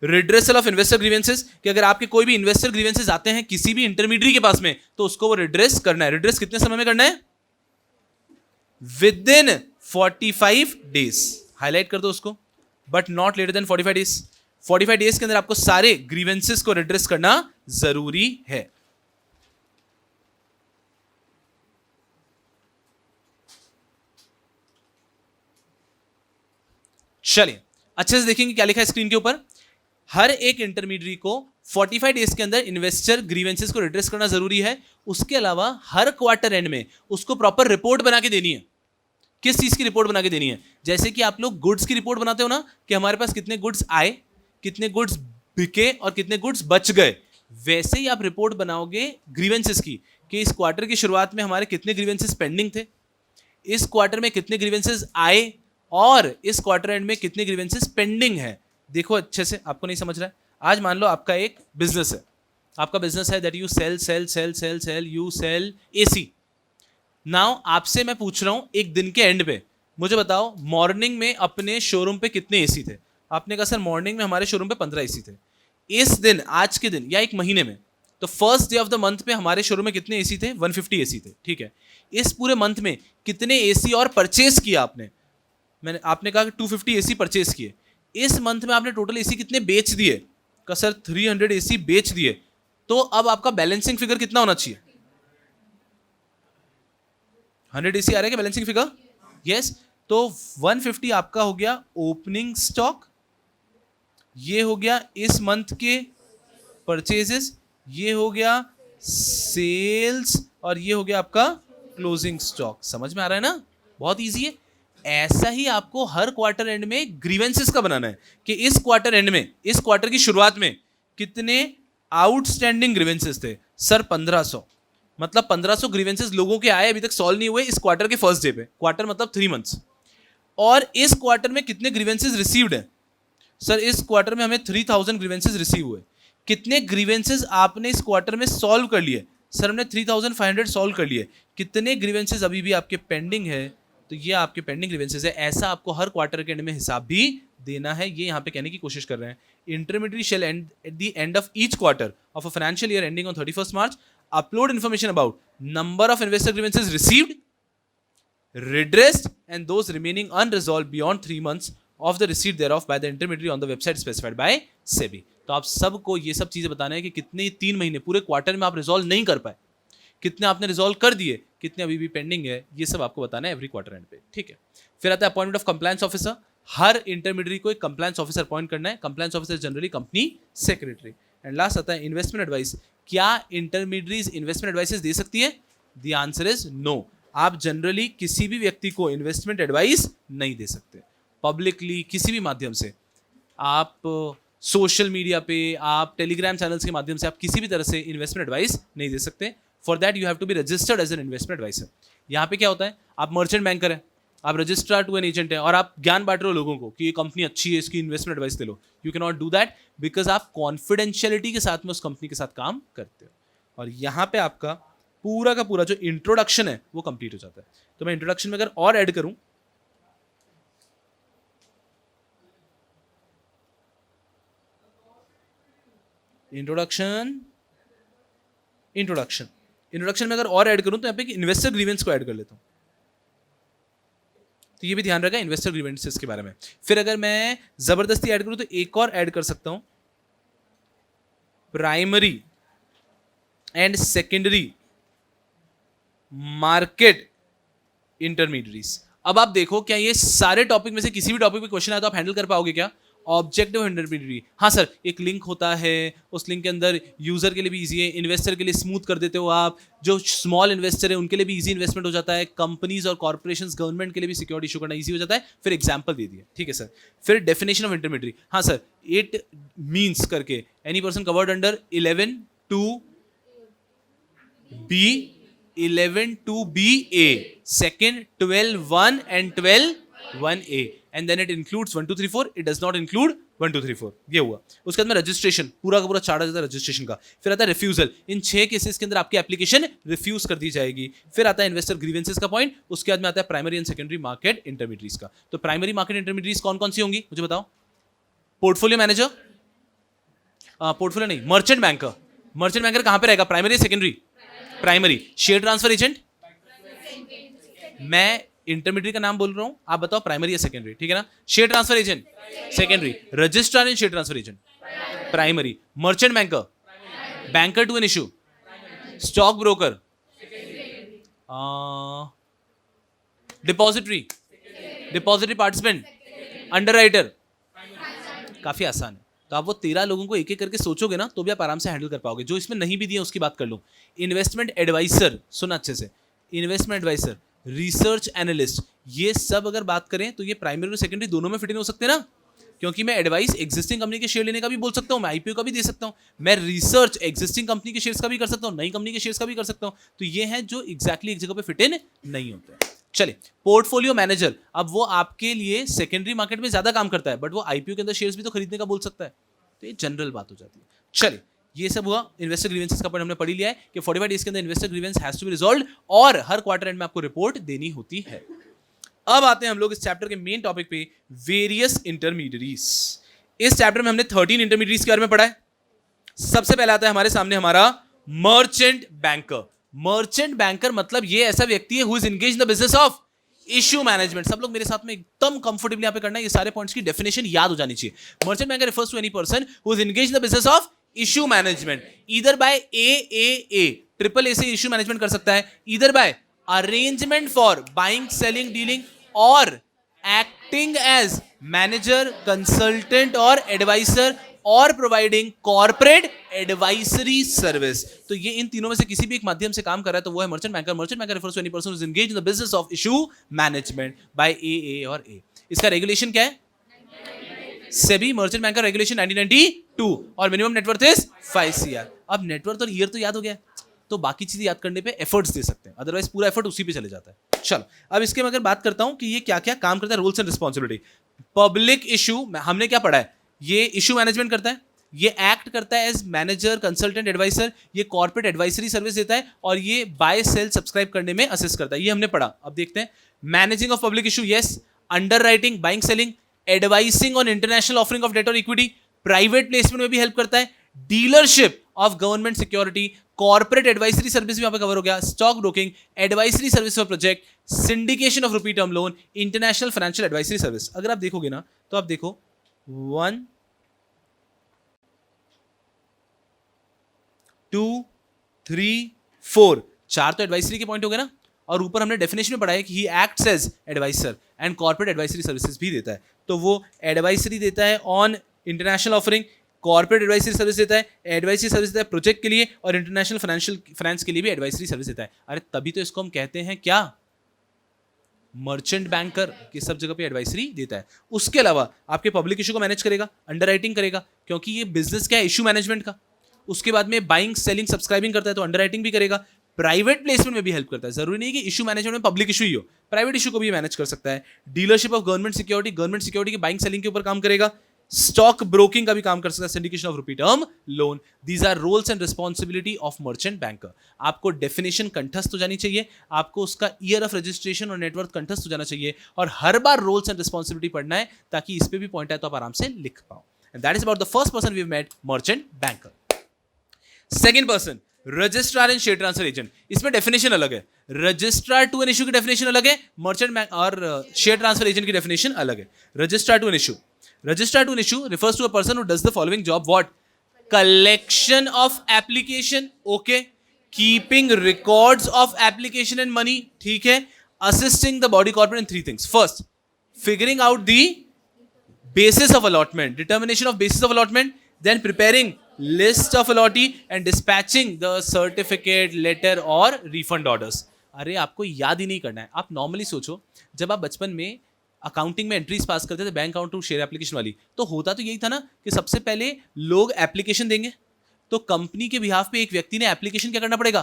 रिड्रेसल ऑफ इन्वेस्टर ग्रीवेंसेस, कि अगर आपके कोई भी इन्वेस्टर ग्रीवेंसेस आते हैं किसी भी इंटरमीडिएट के पास में, तो उसको वो रिड्रेस करना है। रिड्रेस कितने समय में करना है? With in 45 days. हाईलाइट कर दो उसको, but not later than 45 days. 45 days के अंदर आपको सारे ग्रीवेंसेस को रिड्रेस करना जरूरी है। चलिए, अच्छे से देखेंगे क्या लिखा है स्क्रीन के ऊपर। हर एक इंटरमीडिएट को 45 डेज के अंदर इन्वेस्टर ग्रीवेंसेस को रिड्रेस करना जरूरी है। उसके अलावा हर क्वार्टर एंड में उसको प्रॉपर रिपोर्ट बना के देनी है। किस चीज की रिपोर्ट बना के देनी है? जैसे कि आप लोग गुड्स की रिपोर्ट बनाते हो ना, कि हमारे पास कितने गुड्स आए, कितने गुड्स बिके और कितने गुड्स बच गए, वैसे ही आप रिपोर्ट बनाओगे ग्रीवेंसेस की, कि इस क्वार्टर की शुरुआत में हमारे कितने ग्रीवेंसेस पेंडिंग थे, इस क्वार्टर में कितने ग्रीवेंसेस आए, और इस क्वार्टर एंड में कितने ग्रीवेंसेस पेंडिंग है। देखो अच्छे से, आपको नहीं समझ रहा है? आज मान लो आपका एक बिजनेस है, आपका बिजनेस है that you sell you sell AC। Now आपसे मैं पूछ रहा हूं एक दिन के एंड पे मुझे बताओ मॉर्निंग में अपने शोरूम पे कितने AC थे? आपने कहा सर मॉर्निंग में हमारे शोरूम पे 15 AC थे। इस दिन, आज के दिन या एक महीने में, तो first day of the month पे हमारे शोरूम में कितने AC थे? 150 AC थे। ठीक है, इस पूरे मंथ में कितने AC और परचेज किया आपने? आपने कहा कि 250 AC परचेज किए। इस मंथ में आपने टोटल AC कितने बेच दिए? का सर 300 AC बेच दिए। तो अब आपका बैलेंसिंग फिगर कितना होना चाहिए? 100 AC आ रहा है क्या बैलेंसिंग फिगर? यस। तो 150 आपका हो गया ओपनिंग स्टॉक, ये हो गया इस मंथ के परचेजेस, ये हो गया सेल्स, और ये हो गया आपका क्लोजिंग स्टॉक। समझ में आ रहा है ना? बहुत इजी है। ऐसा ही आपको हर क्वार्टर एंड में ग्रीवेंसेस का बनाना है कि इस क्वार्टर एंड में, इस क्वार्टर की शुरुआत में कितने आउटस्टैंडिंग ग्रीवेंसेस थे? सर 1500। मतलब 1500 ग्रीवेंसेस लोगों के आए, अभी तक सॉल्व नहीं हुए इस क्वार्टर के फर्स्ट डे पे। क्वार्टर मतलब 3 मंथ्स। और इस क्वार्टर में कितने ग्रीवेंसेस रिसीव्ड है? सर इस क्वार्टर में हमें 3000 ग्रीवेंसेस रिसीव हुए। कितने ग्रीवेंसेस आपने इस क्वार्टर में सॉल्व कर लिए? सर हमने 3500 सॉल्व कर लिए। कितने ग्रीवेंसेस अभी भी आपके पेंडिंग है? तो ये आपके पेंडिंग ग्रीवेंसेस है। ऐसा आपको हर क्वार्टर के एंड में हिसाब भी देना है। ये यहाँ पे कहने की कोशिश कर रहे हैं, intermediate shall and at the end of each quarter of a financial year ending on 31st March upload information about number of investor grievances received, redressed, and those remaining unresolved beyond 3 months of the receipt thereof by the intermediary on the website specified by SEBI। तो आप सबको ये सब चीजें बताना है कि कितने 3 महीने पूरे क्वार्टर में आप रिजॉल्व नहीं कर पाए, कितने आपने रिजॉल्व कर दिए, कितने अभी भी पेंडिंग है, ये सब आपको बताना है एवरी क्वार्टर एंड पे। ठीक है। फिर आता है अपॉइंटमेंट ऑफ कंप्लायंस ऑफिसर। हर इंटरमीडियरी को एक कंप्लायंस ऑफिसर अपॉइंट करना है। Compliance officer generally company secretary. And last आता है इन्वेस्टमेंट एडवाइस। क्या इंटरमीडियरीज इन्वेस्टमेंट एडवाइसेस दे सकती है? The answer is no. आप जनरली किसी भी व्यक्ति को इन्वेस्टमेंट एडवाइस नहीं दे सकते पब्लिकली, किसी भी माध्यम से। आप सोशल मीडिया पे, आप टेलीग्राम चैनल्स के माध्यम से आप किसी भी तरह से इन्वेस्टमेंट एडवाइस नहीं दे सकते। For that you have to be registered as an investment adviser. यहाँ पे क्या होता है, आप मर्चेंट बैंकर है, आप रजिस्ट्रार टू एन एजेंट है, और आप ज्ञान बांट रहे हो लोगों को कि ये कंपनी अच्छी है, इसकी इन्वेस्टमेंट एडवाइस ले लो। You can not do that because आप कॉन्फिडेंशियलिटी के साथ में उस कंपनी के साथ काम करते हो। और यहाँ पे आपका पूरा का पूरा जो इंट्रोडक्शन है वो कंप्लीट हो जाता है। तो मैं इंट्रोडक्शन में अगर और ऐड करूं, इंट्रोडक्शन में अगर और ऐड करूं तो यहाँ पे इन्वेस्टर ग्रीवेंस को ऐड कर लेता हूं। तो ये भी ध्यान रखा इन्वेस्टर ग्रीवेंसेस के बारे में। फिर अगर मैं जबरदस्ती ऐड करूं तो एक और ऐड कर सकता हूं, primary and secondary market intermediaries. अब आप देखो क्या ये सारे टॉपिक में से किसी भी टॉपिक पे क्वेश्चन आया तो आप हैंडल कर पाओगे क्या? ऑब्जेक्टिव इंटरमीडियरी, हाँ सर एक लिंक होता है, उस लिंक के अंदर यूजर के लिए भी इजी है, इन्वेस्टर के लिए स्मूथ कर देते हो आप, जो स्मॉल इन्वेस्टर है उनके लिए भी इजी इन्वेस्टमेंट हो जाता है, कंपनीज और कॉर्पोरेशंस गवर्नमेंट के लिए भी सिक्योरिटी इशू करना इजी हो जाता है। फिर एग्जांपल दे दिया, ठीक है सर। फिर डेफिनेशन ऑफ इंटरमीडियरी, हाँ सर इट मीन्स करके any person covered under 11 to B, 11 to BA, second 12(1) and 12(1)A, and then it includes 1 2 3 4, it does not include 1 2 3 4। ये हुआ। उसके बाद में रजिस्ट्रेशन, पूरा का पूरा चार्ट आ जाता है रजिस्ट्रेशन का। फिर आता है रिफ्यूजल, इन 6 केसेस के अंदर आपकी एप्लीकेशन रिफ्यूज कर दी जाएगी। फिर आता है इन्वेस्टर ग्रीवेंसेस का पॉइंट। उसके बाद में आता है primary and secondary market intermediaries का। तो प्राइमरी मार्केट इंटरमीडियरीज कौन कौन सी होंगी मुझे बताओ? पोर्टफोलियो मैनेजर, पोर्टफोलियो नहीं, मर्चेंट बैंकर। मर्चेंट बैंकर कहां पे रहेगा? Primary secondary? Primary. Share transfer agent, मैं इंटरमीडिएट का नाम बोल रहा हूं, आप बताओ प्राइमरी या सेकेंडरी, ठीक है ना? Share transfer agent secondary, registrar and share transfer agent primary, merchant banker, banker to an issue, stock broker, depository, depository participant, underwriter. काफी आसान है। तो आप वो 13 लोगों को एक एक करके सोचोगे ना तो भी आप आराम से हैंडल कर पाओगे। जो इसमें नहीं भी दिए उसकी बात कर लो। इन्वेस्टमेंट एडवाइसर, सुना अच्छे से, इन्वेस्टमेंट एडवाइसर, रिसर्च एनालिस्ट, ये सब अगर बात करें तो ये प्राइमरी और सेकेंडरी दोनों में फिट इन हो सकते हैं ना, क्योंकि मैं एडवाइस एग्जिस्टिंग कंपनी के शेयर लेने का भी बोल सकता हूँ, मैं आईपीओ का भी दे सकता हूँ, मैं रिसर्च एग्जिस्टिंग कंपनी के शेयर्स का भी कर सकता हूँ, नई कंपनी के शेयर्स का भी कर सकता हूँ। तो ये है जो एग्जैक्टली एक जगह पे फिट इन नहीं होते। चलिए, पोर्टफोलियो मैनेजर, अब वो आपके लिए सेकेंडरी मार्केट में ज्यादा काम करता है, बट वो आईपीओ के अंदर शेयर्स भी तो खरीदने का बोल सकता है। तो ये जनरल बात हो जाती है। चलिए, ये सब हुआ इन्वेस्टर ग्रीवेंसेस का पॉइंट हमने पढ़ लिया है कि 45 डेज के अंदर investor grievance has to be resolved और हर क्वार्टर एंड में आपको रिपोर्ट देनी होती है। अब आते हैं हम लोग इस चैप्टर के मेन टॉपिक पे, वेरियस इंटरमीडियरीज। इस चैप्टर में हमने 13 इंटरमीडियरीज के बारे में पढ़ा है। सबसे पहले आता है हमारे सामने हमारा मर्चेंट बैंकर। मर्चेंट बैंकर मतलब ये ऐसा व्यक्ति है who is engaged in the business of issue management. सब लोग मेरे साथ में एकदम कंफर्टेबली यहां पे करना है, ये सारे पॉइंट्स की डेफिनेशन याद हो जानी चाहिए। Merchant banker refers to any person who is engaged in the business of issue management either by AAA, triple A से इश्यू मैनेजमेंट कर सकता है, either by arrangement for buying, selling, dealing, or acting as manager, consultant or advisor or providing corporate advisory service. तो ये इन तीनों में से किसी भी एक माध्यम से काम कर रहा है तो वो है merchant banker. Merchant banker refers to any person who is engaged in the business of issue management by A और A. इसका रेगुलेशन क्या है? सेबी मर्चेंट बैंकर रेगुलेशन 1992 और मिनिमम नेटवर्थ इज 5 CR. अब नेटवर्थ और ईयर तो याद हो गया, तो बाकी चीजें याद करने पे एफर्ट्स दे सकते हैं, अदरवाइज पूरा एफर्ट उसी पे चले जाता है. चलो अब इसके में अगर बात करता हूं कि ये क्या क्या काम करता है, rules and responsibility. Public issue हमने क्या पढ़ा है, ये इशू मैनेजमेंट करता है, ये एक्ट करता है एज मैनेजर, कंसल्टेंट, एडवाइजर, ये कॉर्पोरेट एडवाइजरी सर्विस देता है और ये बाय सेल सब्सक्राइब करने में असिस्ट करता है. ये हमने पढ़ा. अब देखते हैं managing of public issue, yes. Underwriting, buying, selling, advising on international offering of debt और इक्विटी, प्राइवेट प्लेसमेंट में भी हेल्प करता है, dealership of government security, corporate advisory service भी यहां पे कवर हो गया, stock broking, advisory service for project, syndication of rupee term loan, international financial advisory service. अगर आप देखोगे ना तो आप देखो 1 2 3 4 4 तो एडवाइसरी के पॉइंट हो गए ना, और ऊपर हमने डेफिनेशन में पढ़ा है कि he acts as adviser and corporate advisory services भी देता है. तो वो एडवाइसरी देता है on international offering, corporate advisory service देता है, एडवाइसरी सर्विस देता है प्रोजेक्ट के लिए, और इंटरनेशनल फाइनेंस के लिए भी एडवाइसरी सर्विस देता है. अरे तभी तो इसको हम कहते हैं क्या, मर्चेंट बैंकर, कि सब जगह पे एडवाइसरी देता है. उसके अलावा आपके पब्लिक इशू को मैनेज करेगा, अंडरराइटिंग करेगा, क्योंकि ये बिजनेस क्या है, इशू मैनेजमेंट का. उसके बाद में बाइंग, सेलिंग, सब्सक्राइबिंग करता है तो अंडरराइटिंग भी करेगा. प्राइवेट प्लेसमेंट में भी हेल्प करता है, जरूरी नहीं कि इशू मैनेजमेंट में पब्लिक इशू ही हो, प्राइवेट इशू को भी मैनेज कर सकता है. Dealership of government security, government security की बाइंग सेलिंग के ऊपर काम करेगा. स्टॉक ब्रोकिंग का भी काम कर सकता है, syndication of rupee term loan. These are roles and responsibility of merchant banker. आपको डेफिनेशन कंठस्थ हो जानी चाहिए, आपको उसका ईयर ऑफ रजिस्ट्रेशन और नेटवर्थ कंठस्थ हो जाना चाहिए, और हर बार रोल्स एंड रिस्पॉन्सिबिलिटी पढ़ना है ताकि इस पे भी पॉइंट आए तो आप आराम से लिख पाओ. And that is about the first person we met, merchant banker. Second person, registrar and share transfer agent. इसमें डेफिनेशन अलग है. रजिस्ट्रार टू एन इशू की डेफिनेशन अलग है, मर्चेंट बैंक और शेयर ट्रांसफर एजेंट की डेफिनेशन अलग है. Registrar to an issue, registrar to an issue refers to a person who does the following job. What? Collection of application, okay. Keeping records of application and money, ठीक है. Assisting the body corporate in 3 things. First, figuring out the basis of allotment, determination of basis of allotment, then preparing list of allottee and dispatching the certificate, letter or refund orders. अरे आपको याद ही नहीं करना है. आप नॉर्मली सोचो, जब आप बचपन में अकाउंटिंग में एंट्रीज पास करते थे bank account to share application वाली, तो होता तो यही था ना कि सबसे पहले लोग एप्लीकेशन देंगे, तो कंपनी के बिहाफ पे एक व्यक्ति ने एप्लीकेशन क्या करना पड़ेगा,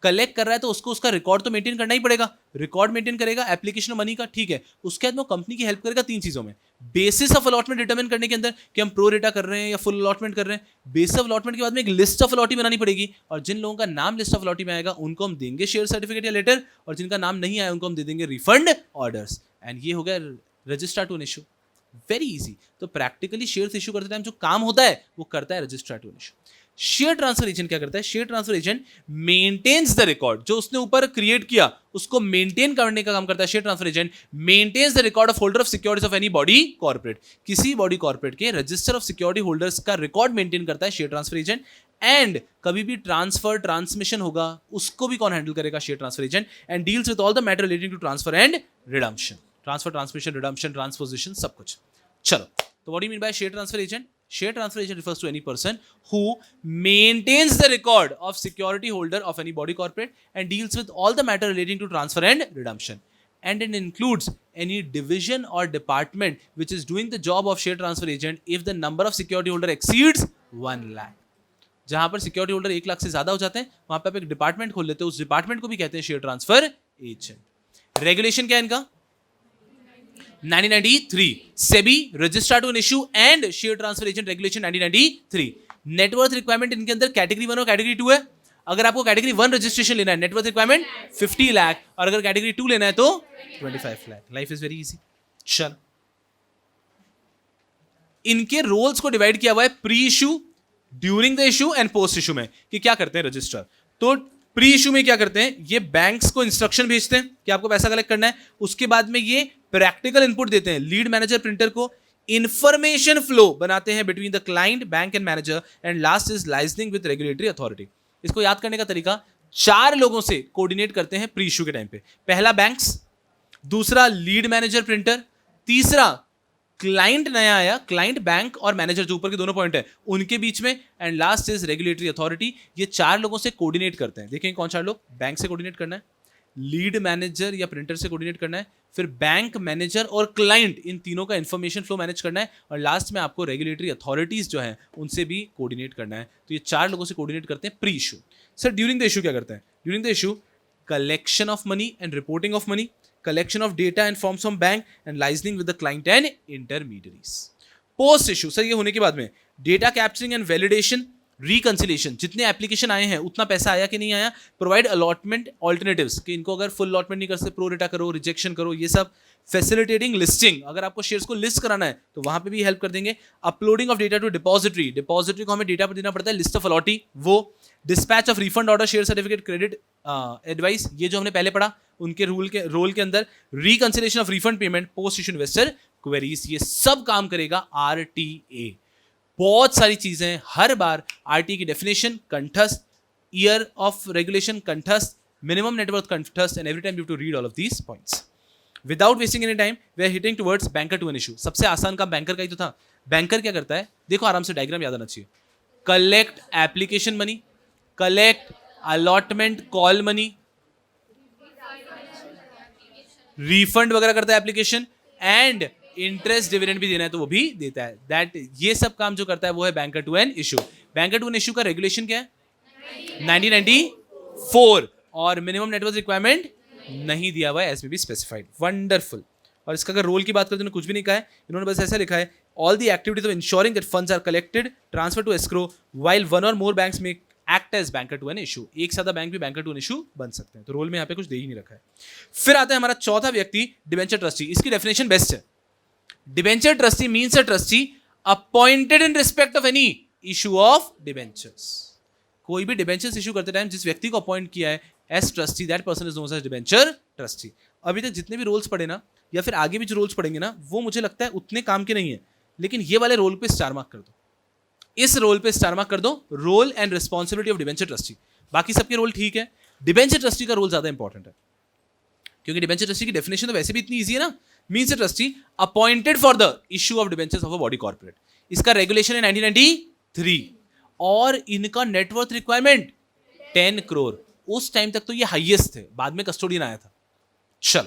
कलेक्ट कर रहा है तो उसको उसका रिकॉर्ड तो मेंटेन करना ही पड़ेगा. रिकॉर्ड मेंटेन करेगा एप्लीकेशन और मनी का, ठीक है. उसके बाद वो कंपनी की हेल्प करेगा 3 चीजों में. बेसिस ऑफ अलॉटमेंट डिटरमिन करने के अंदर कि हम प्रो रेटा कर रहे हैं या फुल अलॉटमेंट कर रहे हैं. बेसिस ऑफ अलॉटमेंट के बाद में एक लिस्ट ऑफ अलॉटी बनानी पड़ेगी, और जिन लोगों का नाम लिस्ट ऑफ अलॉटी में आएगा उनको हम देंगे शेयर सर्टिफिकेट या लेटर, और जिनका नाम नहीं आया उनको हम दे देंगे रिफंड ऑर्डर्स. एंड ये हो गया registrar to an issue. Very easy. तो प्रैक्टिकली शेयर्स इशू करते टाइम जो काम होता है वो करता है registrar to an issue. Share transfer agent क्या करता है, share transfer agent maintains the record, जो उसने ऊपर क्रिएट किया उसको मेंटेन करने का काम करता है. Share transfer agent maintains the record of holder of securities of any body corporate. किसी बॉडी कॉर्पोरेट के रजिस्टर ऑफ सिक्योरिटी होल्डर्स का रिकॉर्ड मेंटेन करता है शेयर ट्रांसफर एजेंट. एंड कभी भी ट्रांसफर ट्रांसमिशन होगा उसको भी कौन हैंडल करेगा, share transfer agent. And deals with all the matter relating to transfer and redemption, transfer, transmission, redemption, transposition, सब कुछ. चलो, तो what do you mean by share transfer agent? Share transfer agent refers to any person who maintains the record of security holder of any body corporate and deals with all the matter relating to transfer and redemption. And it includes any division or department which is doing the job of share transfer agent if the number of security holder exceeds 1 lakh. जहां पर सिक्योरिटी होल्डर 1 लाख से ज्यादा हो जाते हैं वहां पे आप एक डिपार्टमेंट खोल लेते हो, उस डिपार्टमेंट को भी कहते हैं शेयर ट्रांसफर एजेंट. रेगुलेशन क्या है इनका? 1993. SEBI registrar to an issue and share transfer agent regulation 1993. Net worth requirement इनके अंदर कैटेगरी 1 और कैटेगरी 2 है. अगर आपको कैटेगरी 1 रजिस्ट्रेशन लेना है, नेटवर्थ रिक्वायरमेंट 50 लाख, और अगर कैटेगरी 2 लेना है तो 25 lakh. Life is very easy. चल, इनके रोल्स को डिवाइड किया हुआ है pre issue, during the issue and post issue में, कि क्या करते हैं रजिस्ट्रार. तो प्री इशू में क्या करते हैं, ये बैंक्स को इंस्ट्रक्शन भेजते हैं कि आपको पैसा कलेक्ट करना है. उसके बाद में ये प्रैक्टिकल इनपुट देते हैं लीड मैनेजर प्रिंटर को, इंफॉर्मेशन फ्लो बनाते हैं between the client, bank and manager, and last is liaisoning with regulatory authority. इसको याद करने का तरीका, 4 लोगों से कोऑर्डिनेट करते हैं प्री इशू के टाइम पे। पहला बैंक्स, दूसरा लीड मैनेजर प्रिंटर, तीसरा क्लाइंट नया आया, क्लाइंट बैंक और मैनेजर जो ऊपर के दोनों पॉइंट है उनके बीच में, and last is regulatory authority. ये 4 लोगों से कोऑर्डिनेट करते हैं। देखेंगे कौन 4 लोग? बैंक से कोऑर्डिनेट करना है, लीड मैनेजर या प्रिंटर से कोऑर्डिनेट करना है, फिर बैंक मैनेजर और क्लाइंट, इन तीनों का इंफॉर्मेशन फ्लो मैनेज करना है, और लास्ट में आपको रेगुलेटरी अथॉरिटीज जो है उनसे भी कोऑर्डिनेट करना है। तो ये 4 लोगों से कोऑर्डिनेट करते हैं pre issue. Sir during the issue क्या करते हैं? During the issue collection of money and reporting of money, collection of data and forms from bank and liaising with the client and intermediaries. Post issue sir ये होने के बाद में data capturing and validation, reconciliation, जितने एप्लीकेशन आए हैं उतना पैसा आया कि नहीं आया, प्रोवाइड अलॉटमेंट ऑल्टरनेटिव्स कि इनको अगर फुल अलॉटमेंट नहीं कर सकते प्रो रेटा करो, रिजेक्शन करो, ये सब। फैसिलिटेटिंग लिस्टिंग, अगर आपको शेयर्स को लिस्ट कराना है तो वहां पे भी हेल्प कर देंगे। Uploading of data to depository, depository को हमें डेटा पर देना पड़ता है, लिस्ट ऑफ अलॉटी वो। Dispatch of refund order, share certificate, credit advice, ये जो हमने पहले पढ़ा उनके रोल के अंदर। Reconciliation of refund payment, post issue investor queries, ये सब काम करेगा आरटीए। बहुत सारी चीजें हैं, हर बार आरटीए की डेफिनेशन कंठस्थ, ईयर ऑफ रेगुलेशन कंठस्थ, मिनिमम नेटवर्थ कंठस्थ, and every time you to read all of these points without wasting any time. We are hitting towards banker to an issue. सबसे आसान काम बैंकर का ही तो था। बैंकर क्या करता है? देखो आराम से, डायग्राम याद आना चाहिए। Collect application money, collect allotment call money, refund वगैरह करता है एप्लीकेशन, एंड इंटरेस्ट डिविडेंड भी देना है तो वो भी देता है। दैट ये सब काम जो करता है वो है banker to an issue. Banker to an issue का रेगुलेशन क्या है? 1994, और मिनिमम नेटवर्थ रिक्वायरमेंट नहीं दिया हुआ है, as may be specified. Wonderful. और इसका अगर रोल की बात करते हैं कुछ भी नहीं कहा है, इन्होंने बस ऐसा लिखा है, all the activities of insuring that funds are collected, transfer to escrow, while one or more banks may act as banker to an issue. एक सादा बैंक भी बैंकर टू एन इशू बन सकते हैं। तो रोल में यहाँ पे कुछ दे ही नहीं रखा है। फिर आता है हमारा चौथा व्यक्ति, डिबेंचर ट्रस्टी। इसकी डेफिनेशन बेस्ट है। Debenture trustee means a trustee appointed in respect of any issue of debentures. कोई भी डिबेंचर्स इशू करते टाइम जिस व्यक्ति को अपॉइंट किया है as trustee, that person is known as debenture trustee. अभी तक जितने भी रोल्स पढ़े ना, या फिर आगे भी जो रोल्स पढ़ेंगे ना, वो मुझे लगता है उतने काम के नहीं है, लेकिन ये वाले रोल पे स्टार मार्क कर दो, इस रोल पे स्टार मार्क कर दो, role and responsibility of debenture trustee. बाकी सबके रोल ठीक है, डिबेंचर ट्रस्टी का रोल ज्यादा इंपॉर्टेंट है, क्योंकि डिबेंचर ट्रस्टी की डेफिनेशन तो वैसे भी इतनी ईजी है ना। Means a trustee appointed for the issue of debentures of a body corporate. इसका रेगुलेशन है 1993, और इनका नेटवर्थ रिक्वायरमेंट 10 करोड़। उस टाइम तक तो ये हाईएस्ट थे, बाद में कस्टोडियन आया था। चल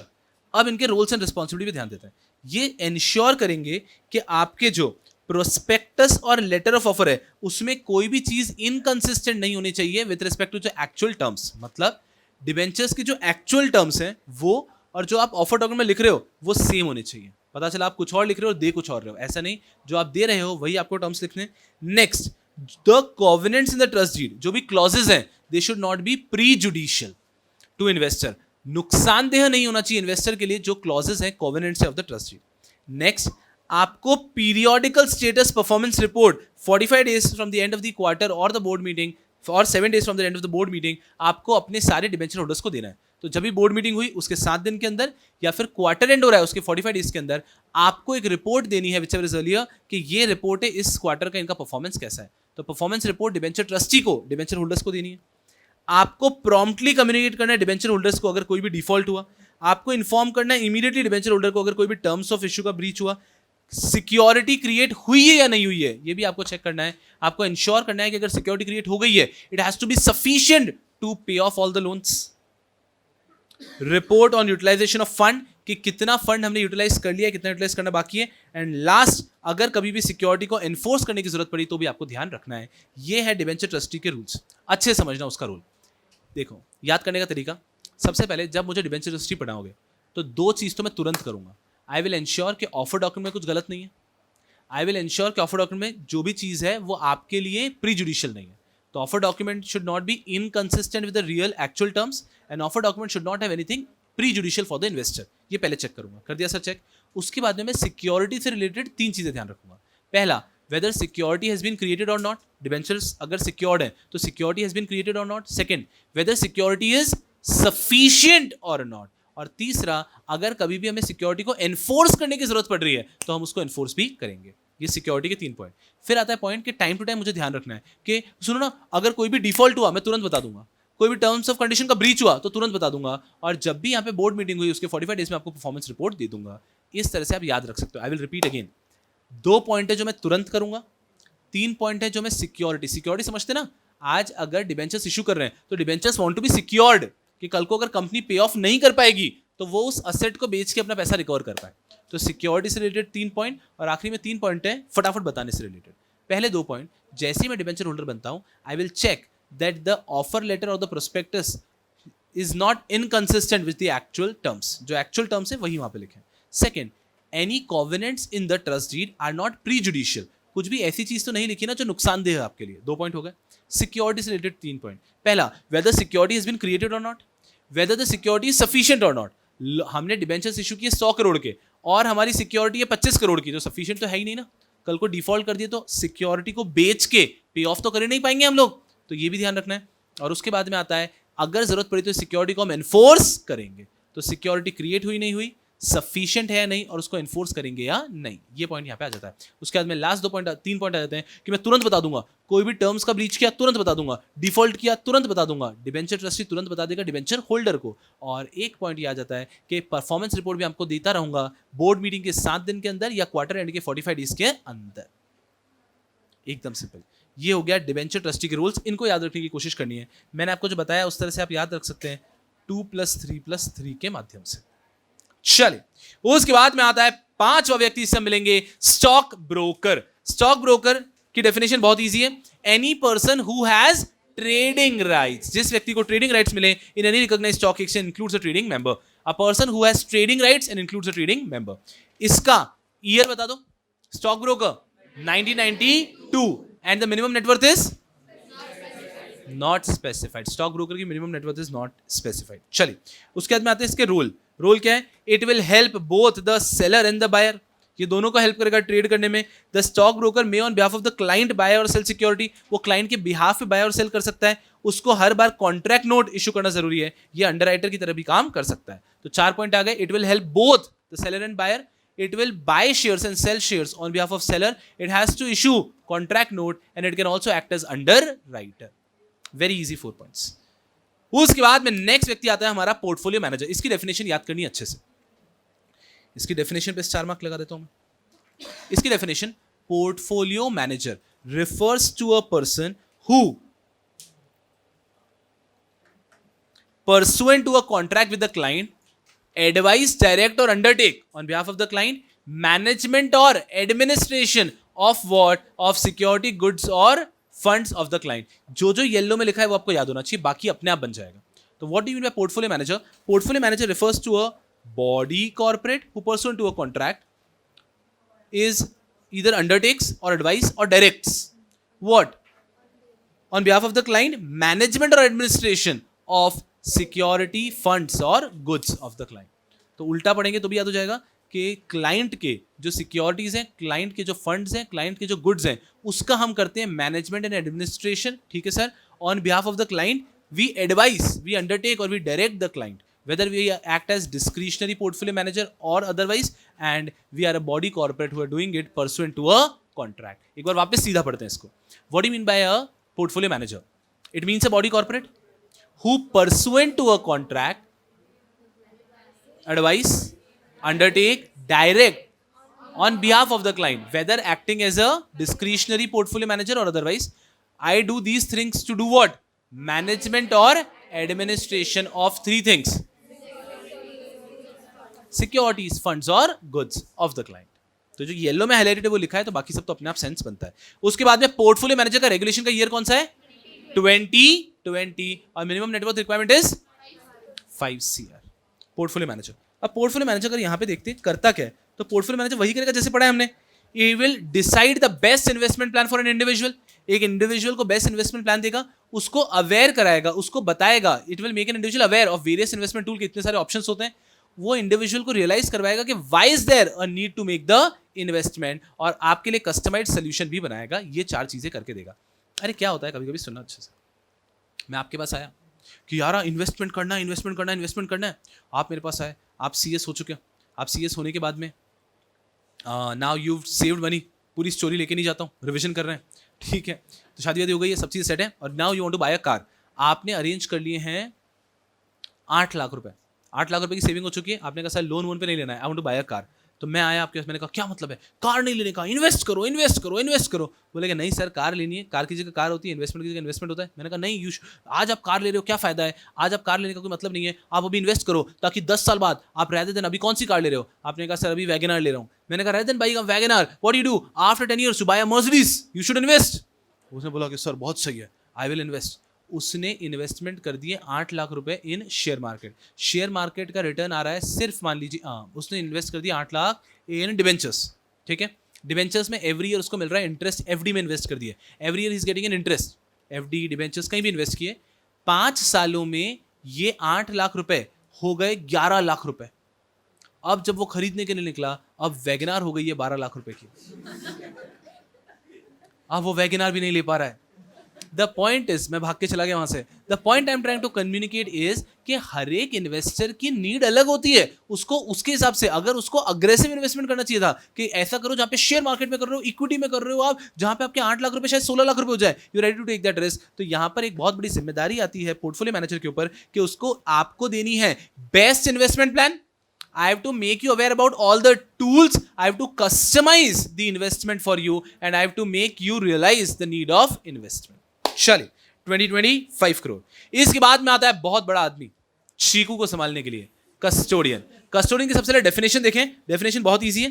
अब इनके रोल्स एंड रिस्पॉन्सिबिलिटी पे ध्यान देते हैं। ये इंश्योर करेंगे कि आपके जो प्रोस्पेक्टस और लेटर ऑफ ऑफर है उसमें कोई भी चीज इनकंसिस्टेंट नहीं होनी चाहिए विद रिस्पेक्ट टू जो एक्चुअल टर्म्स। मतलब डिबेंचर्स की जो एक्चुअल टर्म्स हैं वो, और जो आप ऑफर डॉक्यूमेंट में लिख रहे हो वो सेम होने चाहिए। पता चला आप कुछ और लिख रहे हो और दे कुछ और रहे हो, ऐसा नहीं। जो आप दे रहे हो वही आपको टर्म्स लिखने। Next, the covenants in the trust deed, जो भी क्लॉजेज हैं, they should not be prejudicial to investor. नुकसानदेह नहीं होना चाहिए इन्वेस्टर के लिए जो क्लॉजेज हैं covenants of the trust deed. Next, आपको periodical status performance report 45 days from the end of the quarter और द बोर्ड मीटिंग और 7 days from the end of the board meeting आपको अपने सारे डिबेंचर होल्डर्स को देना है। तो जब भी बोर्ड मीटिंग हुई उसके 7 दिन के अंदर, या फिर क्वार्टर एंड हो रहा है उसके 45 डेज के अंदर, आपको एक रिपोर्ट देनी है व्हिचएवर इज अर्लियर कि ये रिपोर्ट है इस क्वार्टर का इनका परफॉर्मेंस कैसा है। तो परफॉर्मेंस रिपोर्ट डिबेंचर ट्रस्टी को, डिबेंचर होल्डर्स को देनी है। आपको प्रॉम्प्टली कम्युनिकेट करना है डिबेंचर होल्डर्स को अगर कोई भी डिफॉल्ट हुआ। आपको इन्फॉर्म करना है इमीडिएटली डिबेंचर होल्डर को अगर कोई भी टर्म्स ऑफ इशू का ब्रीच हुआ। सिक्योरिटी क्रिएट हुई है या नहीं हुई है ये भी आपको चेक करना है। आपको इंश्योर करना है कि अगर सिक्योरिटी क्रिएट हो गई है, it has to be sufficient to pay off all the loans. Report on utilisation of fund कि कितना फंड हमने यूटिलाइज कर लिया, कितना यूटिलाइज करना बाकी है। एंड लास्ट, अगर कभी भी सिक्योरिटी को एनफोर्स करने की जरूरत पड़ी तो भी आपको ध्यान रखना है। ये है डिबेंचर ट्रस्टी के रूल्स, अच्छे समझना उसका रोल। देखो याद करने का तरीका, सबसे पहले जब मुझे डिबेंचर ट्रस्टी पढ़ाओगे तो 2 चीज तो मैं तुरंत करूंगा। आई विल इंश्योर कि ऑफर डॉक्यूमेंट में कुछ गलत नहीं है। आई विल इंश्योर कि ऑफर डॉक्यूमेंट में जो भी चीज है वो आपके लिए प्रीजुडिशियल नहीं है। तो offer document should not be inconsistent with the real actual terms, and offer document should not have anything prejudicial for the investor. ये पहले चेक करूंगा। कर दिया सर चेक। उसके बाद में मैं सिक्योरिटी से रिलेटेड 3 चीजें ध्यान रखूंगा। पहला, whether security has been created or not, debentures अगर secured है तो security has been created or not. Second, whether security is sufficient or not. और तीसरा, अगर कभी भी हमें सिक्योरिटी को एनफोर्स करने की जरूरत पड़ रही है तो हम उसको एनफोर्स भी करेंगे। ये सिक्योरिटी के 3 पॉइंट। फिर आता है पॉइंट कि टाइम टू टाइम मुझे ध्यान रखना है कि सुनो ना, अगर कोई भी डिफॉल्ट हुआ मैं तुरंत बता दूंगा। कोई भी टर्म्स ऑफ कंडीशन का ब्रीच हुआ तो तुरंत बता दूंगा, और जब भी यहाँ पे बोर्ड मीटिंग हुई उसके 45 डेज में आपको परफॉर्मेंस रिपोर्ट दे दूंगा। इस तरह से आप याद रख सकते हो। I will repeat again, 2 point है जो मैं तुरंत करूंगा, 3 पॉइंट है जो मैं सिक्योरिटी समझते ना, आज अगर डिबेंचर्स इशू कर रहे हैं तो debentures want to be secured कि कल को अगर कंपनी पे ऑफ नहीं कर पाएगी तो वो उस असेट को बेच के अपना पैसा रिकवर कर पाए। तो सिक्योरिटी से रिलेटेड 3 पॉइंट, और आखिरी में 3 पॉइंट है फटाफट बताने से रिलेटेड। पहले 2 पॉइंट, जैसे ही मैं डिबेंचर होल्डर बनता हूं, I will check that the offer letter और the prospectus is not inconsistent with the actual terms, जो एक्चुअल टर्म्स है वही वहां पे लिखे। Second, any covenants in the trust deed are not prejudicial, कुछ भी ऐसी चीज तो नहीं लिखी ना जो नुकसानदेह है आपके लिए। 2 पॉइंट हो गए। सिक्योरिटी से रिलेटेड 3 पॉइंट, पहला, whether security has been created और not, whether the security is sufficient और नॉट। हमने डिबेंचर्स इशू किए 100 करोड़ के और हमारी सिक्योरिटी है 25 करोड़ की, तो सफिशिएंट तो है ही नहीं ना। कल को डिफॉल्ट कर दिए तो सिक्योरिटी को बेच के पे ऑफ तो कर नहीं पाएंगे हम लोग, तो ये भी ध्यान रखना है। और उसके बाद में आता है, अगर जरूरत पड़ी तो सिक्योरिटी को हम एनफोर्स करेंगे, तो सिक्योरिटी क्रिएट हुई नहीं हुई, सफिशिएंट है या नहीं, और उसको एनफोर्स करेंगे या नहीं, ये पॉइंट यहाँ पे आ जाता है। उसके बाद में लास्ट 3 पॉइंट आ जाते हैं कि मैं तुरंत बता दूंगा, कोई भी टर्म्स का ब्रीच किया तुरंत बता दूंगा, डिफॉल्ट किया तुरंत बता दूंगा, डिबेंचर ट्रस्टी तुरंत बता देगा डिबेंचर होल्डर को। और एक पॉइंट ये आ जाता है कि परफॉर्मेंस रिपोर्ट भी आपको देता रहूंगा बोर्ड मीटिंग के 7 दिन के अंदर या क्वार्टर एंड के 45 डेज के अंदर। एकदम सिंपल, ये हो गया डिबेंचर ट्रस्टी के रूल्स। इनको याद रखने की कोशिश करनी है। मैंने आपको जो बताया उस तरह से आप याद रख सकते हैं 2+3+3 के माध्यम से। चलिए, उसके बाद में आता है 5वां व्यक्ति, इससे मिलेंगे स्टॉक ब्रोकर। स्टॉक ब्रोकर की डेफिनेशन बहुत इजी है, any person who has trading rights, जिस व्यक्ति को ट्रेडिंग राइट्स मिले in any recognised stock exchange includes a trading member, a person who has trading rights and includes a trading member. इसका ईयर बता दो। Stock broker 1992 and the minimum net worth is not specified. Stock broker की minimum net worth is not specified. चलिए, उसके बाद में आते हैं इसके रोल क्या है। It will help both the seller and the buyer, ये दोनों को हेल्प करेगा ट्रेड करने में। The stock broker may on behalf of the client buy और सेल सिक्योरिटी, वो क्लाइंट के बिहाफ पे बाय और सेल कर सकता है। उसको हर बार कॉन्ट्रैक्ट नोट इशू करना जरूरी है, ये अंडरराइटर की तरह भी काम कर सकता है। तो 4 पॉइंट आ गए। It will help both the seller and buyer, it will buy shares and sell shares on behalf of seller, it has to issue contract note and it can also act as underwriter. Very easy 4 points. उसके बाद में नेक्स्ट व्यक्ति आता है हमारा पोर्टफोलियो मैनेजर। इसकी डेफिनेशन याद करनी है अच्छे से। इसकी डेफिनेशन पे 4 मार्क लगा देता हूं मैं। इसकी definition, portfolio manager refers to a person who pursuant to a contract with the client advise, direct or undertake on behalf of the client management or administration of what, of security goods or funds of the client। जो जो येलो में लिखा है वो आपको याद होना चाहिए, बाकी अपने आप बन जाएगा। तो what do you mean bye portfolio manager? Portfolio manager refers to a body corporate who pursuant to a contract is either undertakes or advise or directs what on behalf of the client management or administration of security funds और गुड्स ऑफ द क्लाइंट। तो उल्टा पढ़ेंगे तो भी याद हो जाएगा कि क्लाइंट के जो सिक्योरिटीज हैं, क्लाइंट के जो फंड्स हैं, क्लाइंट के जो गुड्स हैं, उसका हम करते हैं मैनेजमेंट एंड एडमिनिस्ट्रेशन। ठीक है sir. On behalf of the client we advise, we undertake और we direct the client whether we act as discretionary portfolio manager or otherwise, and we are a body corporate who are doing it pursuant to a contract। एक बार वापस सीधा पढ़ते हैं इसको। What do you mean by a portfolio manager? It means a body corporate who pursuant to a contract advise, undertake, direct on behalf of the client, whether acting as a discretionary portfolio manager or otherwise, I do these things to do what? Management or administration of 3 things: securities, funds और goods of the client। तो जो येलो में हाईलाइटेड है वो लिखा है, तो बाकी सब तो अपने आप सेंस बनता है। उसके बाद में पोर्टफोलियो मैनेजर का रेगुलेशन का ईयर कौन सा है? 2020 और minimum net worth requirement is 5 CR। Portfolio manager, अब पोर्टफोलियो मैनेजर अगर यहां पे देखते हैं करता क्या है, तो पोर्टफोलियो मैनेजर वही करेगा जैसे पढ़ा है हमने। He will decide the best investment plan for an individual। एक इंडिविजुअल को बेस्ट इन्वेस्टमेंट प्लान देगा, उसको अवेयर कराएगा, उसको बताएगा। It will make an individual aware of various investment tool के इतने सारे ऑप्शंस होते हैं। वो इंडिविजुअल को रियलाइज करवाएगा कि why is there a need to make the investment, और आपके लिए कस्टमाइज्ड सोल्यूशन भी बनाएगा। ये 4 चीजें करके देगा। अरे क्या होता है, कभी कभी सुनना अच्छे से, मैं आपके पास आया कि यार इन्वेस्टमेंट करना है। आप मेरे पास आए, आप CS हो चुके हैं। आप CS होने के बाद में नाउ यू सेव्ड मनी, पूरी स्टोरी लेके नहीं जाता हूँ, रिविजन कर रहे हैं, ठीक है। तो शादी वादी हो गई है, सब चीज़ सेट है, और now you want to buy a car. आपने अरेंज कर लिए हैं 8 लाख रुपए, 8 लाख रुपए की सेविंग हो चुकी है। आपने कहा सर लोन वोन पे नहीं लेना है, I want to buy a car. तो मैं आया आपके पास, मैंने कहा क्या मतलब है, कार नहीं लेने का, इन्वेस्ट करो इन्वेस्ट करो इन्वेस्ट करो। बोले कि नहीं सर कार लेनी है, कार की जगह कार होती है, इन्वेस्टमेंट की जगह इन्वेस्टमेंट होता है। मैंने कहा नहीं आज आप कार ले रहे हो क्या फायदा है, आज आप कार लेने का कोई मतलब नहीं है, आप अभी इन्वेस्ट करो ताकि 10 साल बाद आप रहते दिन अभी कौन सी कार ले रहे हो। आपने कहा सर अभी वैगनआर ले रहा हूँ। मैंने कहा रहते दिन bike WagonR, what you do after 10 years to buy a Mercedes, you should invest. उसने बोला कि सर बहुत सही है, आई विल इन्वेस्ट। उसने इन्वेस्टमेंट कर दिए 8 लाख रुपए in share market. Share market का रिटर्न आ रहा है सिर्फ मान लीजिए उसने इन्वेस्ट कर दिया 8 लाख इन डिवेंचर्स, ठीक है। डिवेंचर्स में एवरी ईयर उसको मिल रहा है इंटरेस्ट, एफडी में इन्वेस्ट कर दिया, every year is getting an interest, FD debentures कहीं भी इन्वेस्ट किए। 5 सालों में ये 8 लाख रुपए हो गए 11 लाख रुपए। अब जब वो खरीदने के लिए निकला, अब वैगनआर हो गई है 12 लाख रुपए की। अब वो वैगनआर भी नहीं ले पा रहा है। द पॉइंट इज, मैं भाग के चला गया वहां से। The point I am trying to communicate is कि हर एक इन्वेस्टर की नीड अलग होती है, उसको उसके हिसाब से, अगर उसको अग्रेसिव इन्वेस्टमेंट करना चाहिए था कि ऐसा करो जहां पे शेयर मार्केट में कर रहे हो, इक्विटी में कर रहे हो आप, जहां पे आपके 8 लाख रुपए शायद 16 लाख रुपए हो जाए, you ready to take that risk. तो यहां पर एक बहुत बड़ी जिम्मेदारी आती है पोर्टफोलियो मैनेजर के ऊपर कि उसको आपको देनी है best investment plan. I have to make you aware about all the tools. I have to customize the investment for you, and I have to make you realize the need of investment. चलिए 2025 करोड़। इसके बाद में आता है बहुत बड़ा आदमी चीकू को संभालने के लिए, कस्टोडियन। कस्टोडियन की सबसे पहले डेफिनेशन देखें, डेफिनेशन बहुत इजी है।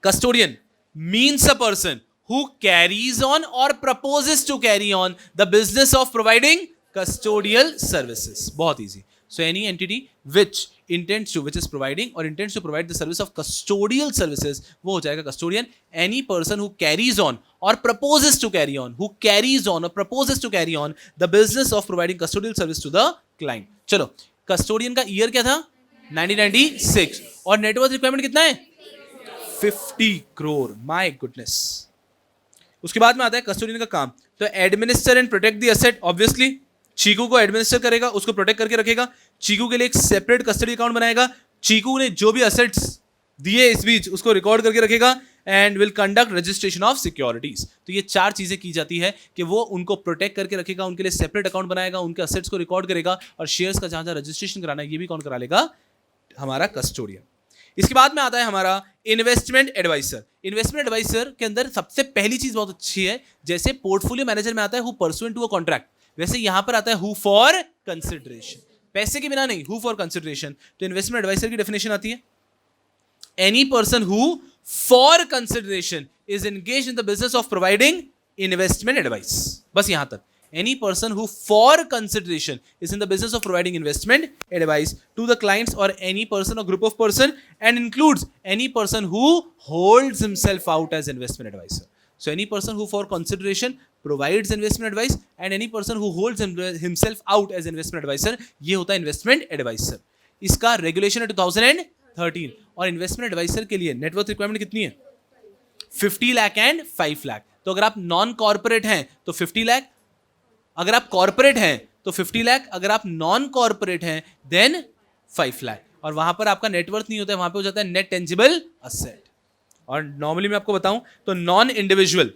Custodian means a person who carries on or proposes to carry on the business of providing custodial services. बहुत easy. So any entity which is providing or intends to provide the service of custodial services, वो हो जाएगा custodian. Any person who carries on or proposes to carry on the business of providing custodial service to the client. चलो, custodian का ईयर क्या था 1996 और नेटवर्थ रिक्वायरमेंट कितना है 50 करोड़। My goodness. उसके बाद में आता है कस्टोडियन का काम, तो administer and protect the asset. Obviously चीकू को एडमिनिस्टर करेगा, उसको प्रोटेक्ट करके रखेगा। चीकू के लिए एक सेपरेट कस्टडी अकाउंट बनाएगा। चीकू ने जो भी असेट्स दिए इस बीच उसको रिकॉर्ड करके रखेगा and will conduct registration of securities. तो ये 4 चीजें की जाती है कि वो उनको प्रोटेक्ट करके रखेगा, उनके लिए सेपरेट अकाउंट बनाएगा, उनके असेट्स को रिकॉर्ड करेगा और शेयर्स का जहां रजिस्ट्रेशन कराना है ये भी कौन करा लेगा, हमारा कस्टोडियन। इसके बाद में आता है हमारा इन्वेस्टमेंट एडवाइजर। इन्वेस्टमेंट एडवाइजर के अंदर सबसे पहली चीज बहुत अच्छी है, जैसे पोर्टफोलियो मैनेजर में आता है who pursuant to a contract, वैसे यहां पर आता है हु फॉर कंसिडरेशन, पैसे के बिना नहीं, हु फॉर कंसिडरेशन। तो इन्वेस्टमेंट एडवाइजर की डेफिनेशन आती है any person who for consideration is engaged in the business of providing investment advice. बस यहां तक। Any person who for consideration is in the business of providing investment advice to the clients or any person or group of person, and includes any person who holds himself out as investment advisor. So any person who for consideration provides investment advice and any person who holds himself out as investment advisor, ये होता है investment advisor. इसका regulation है 2013 और investment advisor के लिए नेटवर्थ रिक्वायरमेंट कितनी है 50 लाख एंड 5 लाख। तो अगर आप नॉन कॉर्पोरेट हैं तो 50 लाख, अगर आप कॉर्पोरेट हैं तो 50 लाख, अगर आप नॉन कॉर्पोरेट हैं देन 5 लाख। और वहां पर आपका नेटवर्थ नहीं होता है, वहां पे हो जाता है नेट टेंजिबल असेट। और नॉर्मली मैं आपको बताऊं तो नॉन इंडिविजुअल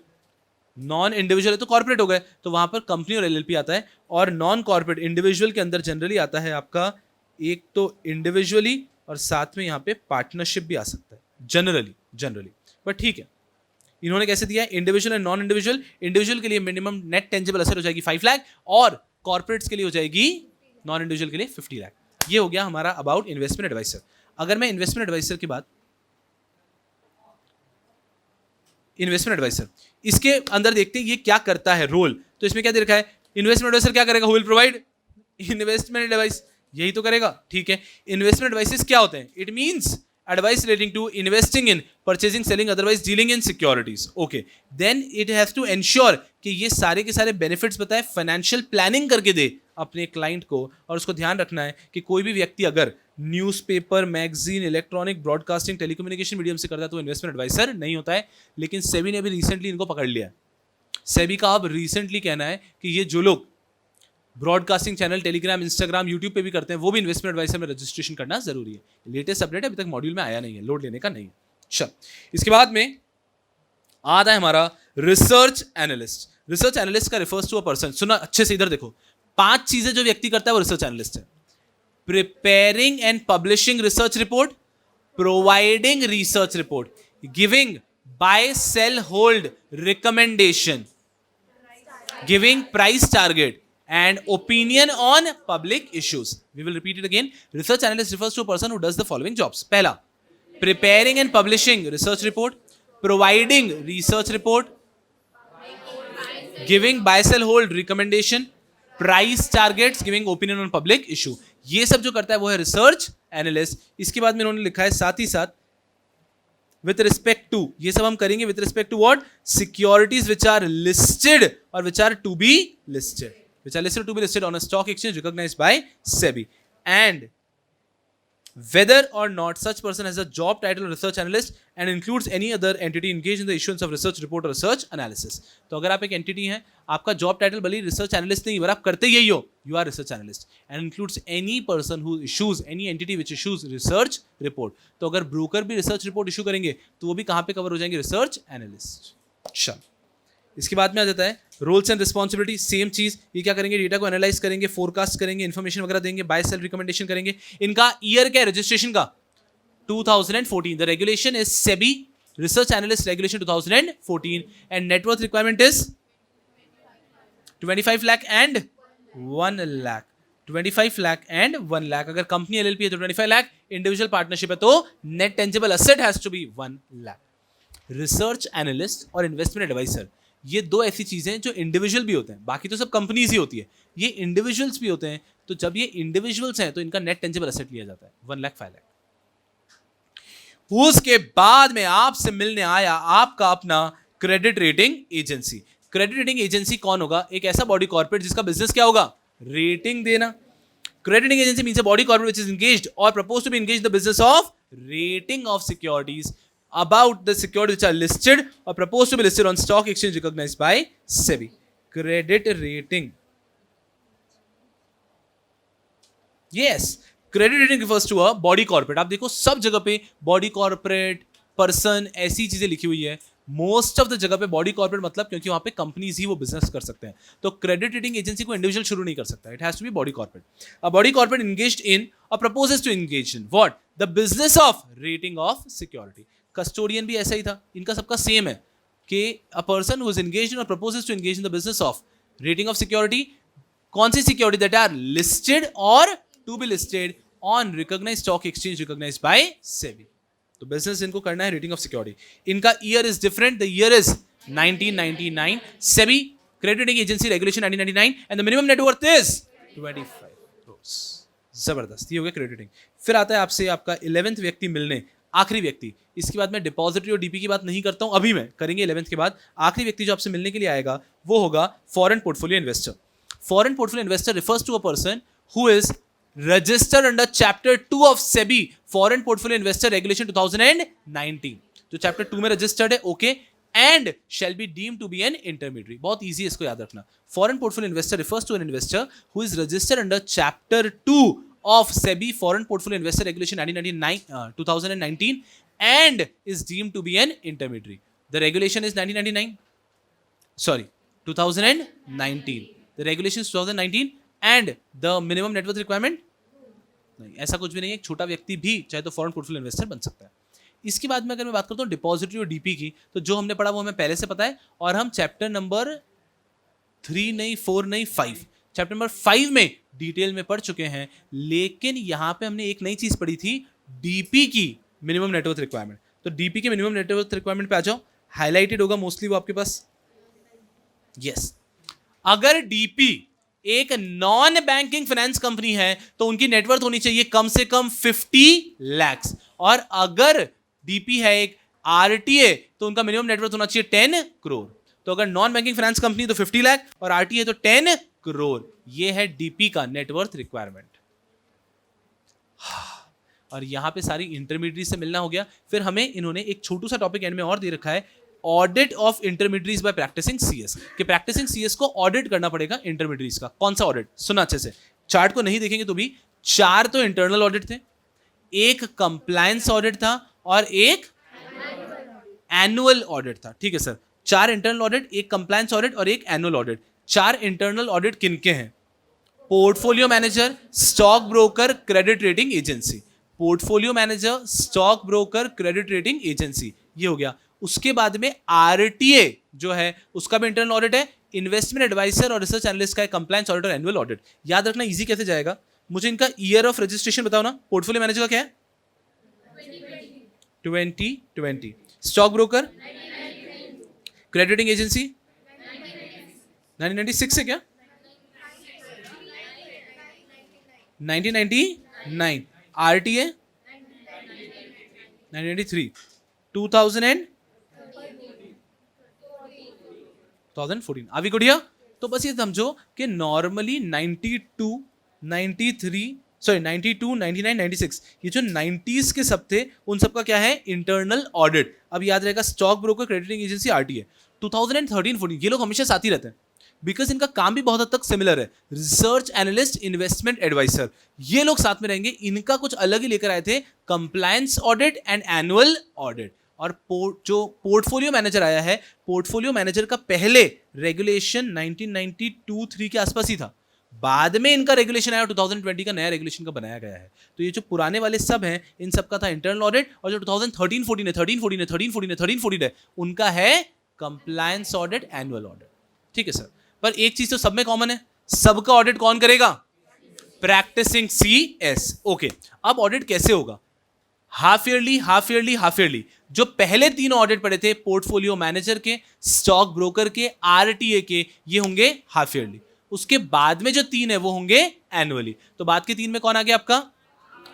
है तो कॉर्पोरेट हो गए, तो वहां पर कंपनी और एलएलपी आता है। और नॉन कॉर्पोरेट इंडिविजुअल के अंदर जनरली आता है आपका एक तो इंडिविजुअली और साथ में यहाँ पे पार्टनरशिप भी आ सकता है जनरली। बट ठीक है, इन्होंने कैसे दिया है individual and non individual. Individual के लिए मिनिमम नेट टेंजिबल असेट हो जाएगी 5 लाख और कॉर्पोरेट्स के लिए हो जाएगी नॉन इंडिविजुअल के लिए 50 लाख। ये हो गया हमारा अबाउट इन्वेस्टमेंट एडवाइजर। अगर मैं इन्वेस्टमेंट एडवाइजर की बात, इन्वेस्टमेंट एडवाइजर इसके अंदर देखते हैं ये क्या करता है रोल। तो इसमें क्या दे रखा है, इन्वेस्टमेंट एडवाइजर क्या करेगा, who will provide investment advice, यही तो करेगा। ठीक है, इन्वेस्टमेंट एडवाइसेस क्या होते हैं, it means advice relating to investing in, purchasing, selling, otherwise dealing in securities. Okay, then it has to ensure कि ये सारे के सारे benefits बताए, financial planning करके दे अपने क्लाइंट को। और उसको ध्यान रखना है कि कोई भी व्यक्ति अगर newspaper, magazine, electronic, broadcasting, telecommunication medium से करता है तो इन्वेस्टमेंट एडवाइजर नहीं होता है। लेकिन सेबी ने अभी रिसेंटली इनको पकड़ लिया। सेबी का अब रिसेंटली कहना है कि ये जो लोग broadcasting channel, Telegram, Instagram, YouTube पे भी करते हैं वो भी इन्वेस्टमेंट एडवाइजर में रजिस्ट्रेशन करना जरूरी है। लेटेस्ट अपडेट अभी तक मॉड्यूल में आया नहीं है, लोड लेने का नहीं है। चल, इसके बाद में आता है हमारा रिसर्च एनालिस्ट। रिसर्च एनालिस्ट का रिफर्स टू अ पर्सन, सुना अच्छे से, इधर देखो, 5 चीजें जो व्यक्ति करता है वो रिसर्च एनालिस्ट है. Preparing and publishing research report, providing research report, giving buy sell hold recommendation, giving price target and opinion on public issues. We will repeat it again. Research analyst refers to a person who does the following jobs. पहला, preparing and publishing research report, providing research report, giving buy sell hold recommendation, price targets, giving opinion on public issue. ये सब जो करता है वो है रिसर्च एनालिस्ट. इसके बाद में इन्होंने लिखा है साथ ही साथ with respect to, ये सब हम करेंगे with respect to what? Securities which are listed or which are to be listed. Which are listed to be listed on a stock exchange recognized by SEBI, and whether or not such person has a job title of research analyst and includes any other entity engaged in the issuance of research report or research analysis. तो अगर आप एक एंटिटी हैं, आपका जॉब टाइटल भले रिसर्च एनालिस्ट नहीं, पर आप करते यही हो, you are research analyst, and includes any person who issues, any entity which issues research report. तो अगर ब्रोकर भी रिसर्च रिपोर्ट इशू करेंगे तो वो भी कहाँ पे कवर हो जाएंगे? Research analyst. चल, इसके बाद में आ जाता है रोल्स एंड रिस्पॉन्सिबिलिटी. सेम चीज, ये क्या करेंगे? डेटा को एनालाइज करेंगे, फोरकास्ट करेंगे, इन्फॉर्मेशन वगैरह देंगे, बाय सेल रिकमेंडेशन करेंगे. इनका ईयर क्या है रजिस्ट्रेशन का? 2014. The regulation is SEBI research analyst regulation 2014, and net worth requirement is 25 lakh and 1 lakh. 25 lakh and 1 lakh. अगर कंपनी एलएलपी है तो 25 लाख, इंडिविजुअल पार्टनरशिप है तो net tangible asset has to be 1 lakh. Research analyst और इन्वेस्टमेंट एडवाइजर, ये दो ऐसी चीजें हैं जो इंडिविजुअल भी होते हैं, बाकी तो सब कंपनीज ही होती है, ये इंडिविजुअल्स भी होते हैं. तो जब ये इंडिविजुअल्स हैं तो इनका नेट टेंजिबल एसेट लिया जाता है 1 लाख 5 लाख. उसके बाद में आपसे मिलने आया आपका अपना credit rating agency. Credit rating agency कौन होगा? एक ऐसा बॉडी कॉर्पोरेट जिसका बिजनेस क्या होगा? रेटिंग देना. Credit rating agency means a body corporate which is engaged और proposed to be engaged in the business of rating of securities about the securities which are listed or proposed to be listed on stock exchange recognized by SEBI. Credit rating. Yes, credit rating refers to a body corporate. आप देखो सब जगह पे body corporate, person, ऐसी चीजें लिखी हुई है. मोस्ट ऑफ द जगह पे बॉडी कॉर्पोरेट मतलब, क्योंकि वहां पे कंपनीज ही वो बिजनेस कर सकते हैं. तो क्रेडिट रेटिंग एजेंसी को इंडिविजुअल शुरू नहीं कर सकता. It has to be body corporate. A body corporate engaged in और proposes to engage in what? The business of rating of security. Custodian भी ऐसा ही था, इनका सबका सेम है कि a person who is engaged in और proposes to engage in the business of rating of security. कौन सी सिक्योरिटी? दैट आर लिस्टेड और to be listed on recognised stock exchange recognised by SEBI. तो बिजनेस इनको करना है रेटिंग ऑफ सिक्योरिटी. इनका year is different. The year is 1999. SEBI credit rating agency regulation 1999 and the minimum net worth is 25 crores. जबरदस्त, ये हो गया क्रेडिट रेटिंग. फिर आता है आपसे आपका 11th व्यक्ति मिलने, आखिरी व्यक्ति. इसके बाद मैं डिपॉजिटरी और डीपी की बात नहीं करता हूं, अभी मैं करेंगे 11th के बाद. आखिरी व्यक्ति जो आपसे मिलने के लिए आएगा वो होगा foreign portfolio investor. Foreign portfolio investor refers to a person who is registered under chapter 2 of SEBI foreign portfolio investor regulation 2019. जो chapter 2 में registered है, okay, and shall be deemed to be an intermediary. बहुत easy है इसको याद रखना. Foreign portfolio investor refers to an investor who is registered under chapter 2 of SEBI foreign portfolio investor regulation 2019 and is deemed to be an intermediary. The regulation is 1999. Sorry, 2019. The regulation is 2019 and the minimum net worth requirement नहीं, ऐसा कुछ भी नहीं है. एक छोटा व्यक्ति भी चाहे तो फॉरेन पोर्टफोलियो इन्वेस्टर बन सकता है. इसके बाद में अगर मैं बात करता हूँ डिपॉजिटरी और डीपी की, तो जो हमने पढ़ा वो हमें पहले से पता है, और हम चैप्टर नंबर 3 नहीं 4 नहीं 5 चैप्टर नंबर 5 में डिटेल में पढ़ चुके हैं. लेकिन यहाँ पे हमने एक नई चीज पढ़ी थी, डीपी की मिनिमम नेटवर्थ रिक्वायरमेंट. तो डीपी के मिनिमम नेटवर्थ रिक्वायरमेंट पे आ जाओ. हाईलाइटेड होगा मोस्टली वो आपके पास. यस, अगर डीपी एक नॉन बैंकिंग फाइनेंस कंपनी है तो उनकी नेटवर्थ होनी चाहिए कम से कम 50 लाख. और अगर डीपी है एक आरटीए तो उनका मिनिमम नेटवर्थ होना चाहिए 10 करोड़. तो अगर नॉन बैंकिंग फाइनेंस कंपनी तो 50 लाख और आरटीए तो 10 करोड़. ये है डीपी का नेटवर्थ रिक्वायरमेंट. और यहां पे सारी इंटरमीडिएट से मिलना हो गया. फिर हमें इन्होंने एक छोटू सा टॉपिक एंड में और दे रखा है, audit of intermediates by practising CS. कि प्रैक्टिसिंग सीएस को ऑडिट करना पड़ेगा इंटरमीडिएट्स का. कौन सा ऑडिट? सुना अच्छे से, चार्ट को नहीं देखेंगे तो भी 4 तो इंटरनल ऑडिट थे, एक कंप्लायंस ऑडिट था और एक एनुअल ऑडिट था. ठीक है सर, 4 इंटरनल ऑडिट, एक कंप्लायंस ऑडिट और एक एनुअल ऑडिट। 4 इंटरनल ऑडिट किनके हैं? Portfolio manager, stock broker, credit rating agency. Portfolio manager, stock broker, credit rating agency, ये हो गया। उसके बाद में आरटीए जो है उसका भी इंटरनल ऑडिट है, इन्वेस्टमेंट एडवाइजर और रिसर्च एनालिस्ट का कंप्लायंस ऑडिट और एनुअल ऑडिट। याद रखना इजी कैसे जाएगा, मुझे इनका ईयर ऑफ रजिस्ट्रेशन बताओ ना। पोर्टफोलियो मैनेजर का क्या है? 2020। Stock broker, credit rating agency 1996 से क्या 1999। आरटीए 1993। 2014। अभी गुड़िया, तो बस ये समझो कि नॉर्मली 92, 93, सॉरी 92, 99, 96, ये जो 90s के सब थे उन सब का क्या है? Internal audit. अब याद रहेगा stock broker, crediting agency, RTA. 2013-14 ये लोग हमेशा साथ ही रहते हैं बिकॉज इनका काम भी बहुत हद तक सिमिलर है। रिसर्च एनालिस्ट, इन्वेस्टमेंट एडवाइजर, ये लोग साथ में रहेंगे। इनका कुछ अलग ही लेकर आए थे, compliance audit and annual audit. और जो पोर्टफोलियो मैनेजर आया है, पोर्टफोलियो मैनेजर का पहले रेगुलेशन 1992-3 के आसपास ही था। बाद में इनका रेगुलेशन आया, 2020 का नया रेगुलेशन का बनाया गया है। तो ये जो पुराने वाले सब हैं इन सब का था इंटरनल ऑडिट, और जो 2013-14 है उनका है कंप्लायंस ऑडिट, एनुअल ऑडिट। ठीक है सर, पर एक चीज तो सब में कॉमन है, सबका ऑडिट कौन करेगा? Practising CS। ओके, अब ऑडिट कैसे होगा? Half yearly, half yearly, half yearly. जो पहले 3 ऑडिट पड़े थे, पोर्टफोलियो मैनेजर के, स्टॉक ब्रोकर के, आरटीए के, ये होंगे हाफ ईयरली। उसके बाद में जो 3 है वो होंगे एनुअली। तो बाद के 3 में कौन आ गया आपका?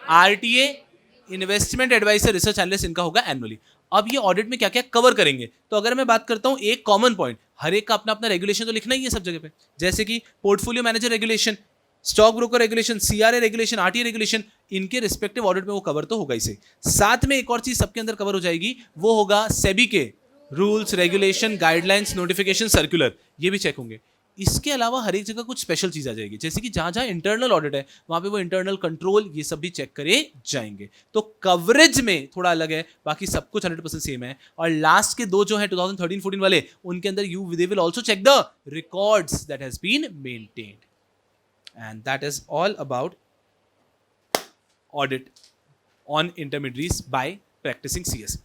RTA, investment adviser, research analyst, इनका होगा एनुअली। अब ये ऑडिट में क्या क्या कवर करेंगे, तो अगर मैं बात करता हूं एक कॉमन पॉइंट, हर एक का अपना अपना रेगुलेशन तो लिखना ही है सब जगह पे। जैसे कि portfolio manager regulation, stock broker regulation, CRA regulation, RTA regulation, इनके रिस्पेक्टिव ऑडिट में वो कवर तो होगा ही सही। साथ में एक और चीज सबके अंदर कवर हो जाएगी, वो होगा सेबी के rules, regulation, guidelines, notification, circular, ये भी चेक होंगे। इसके अलावा हर एक जगह कुछ स्पेशल चीज आ जाएगी, जैसे कि जहां जहां इंटरनल ऑडिट है वहां पे वो इंटरनल कंट्रोल, ये सब भी चेक करे जाएंगे। तो कवरेज में थोड़ा अलग है, बाकी सब कुछ 100% सेम है। और लास्ट के 2 जो है 2013-14 वाले, उनके अंदर they will also check the records that has been maintained. And that is all about audit on intermediates by practising CS।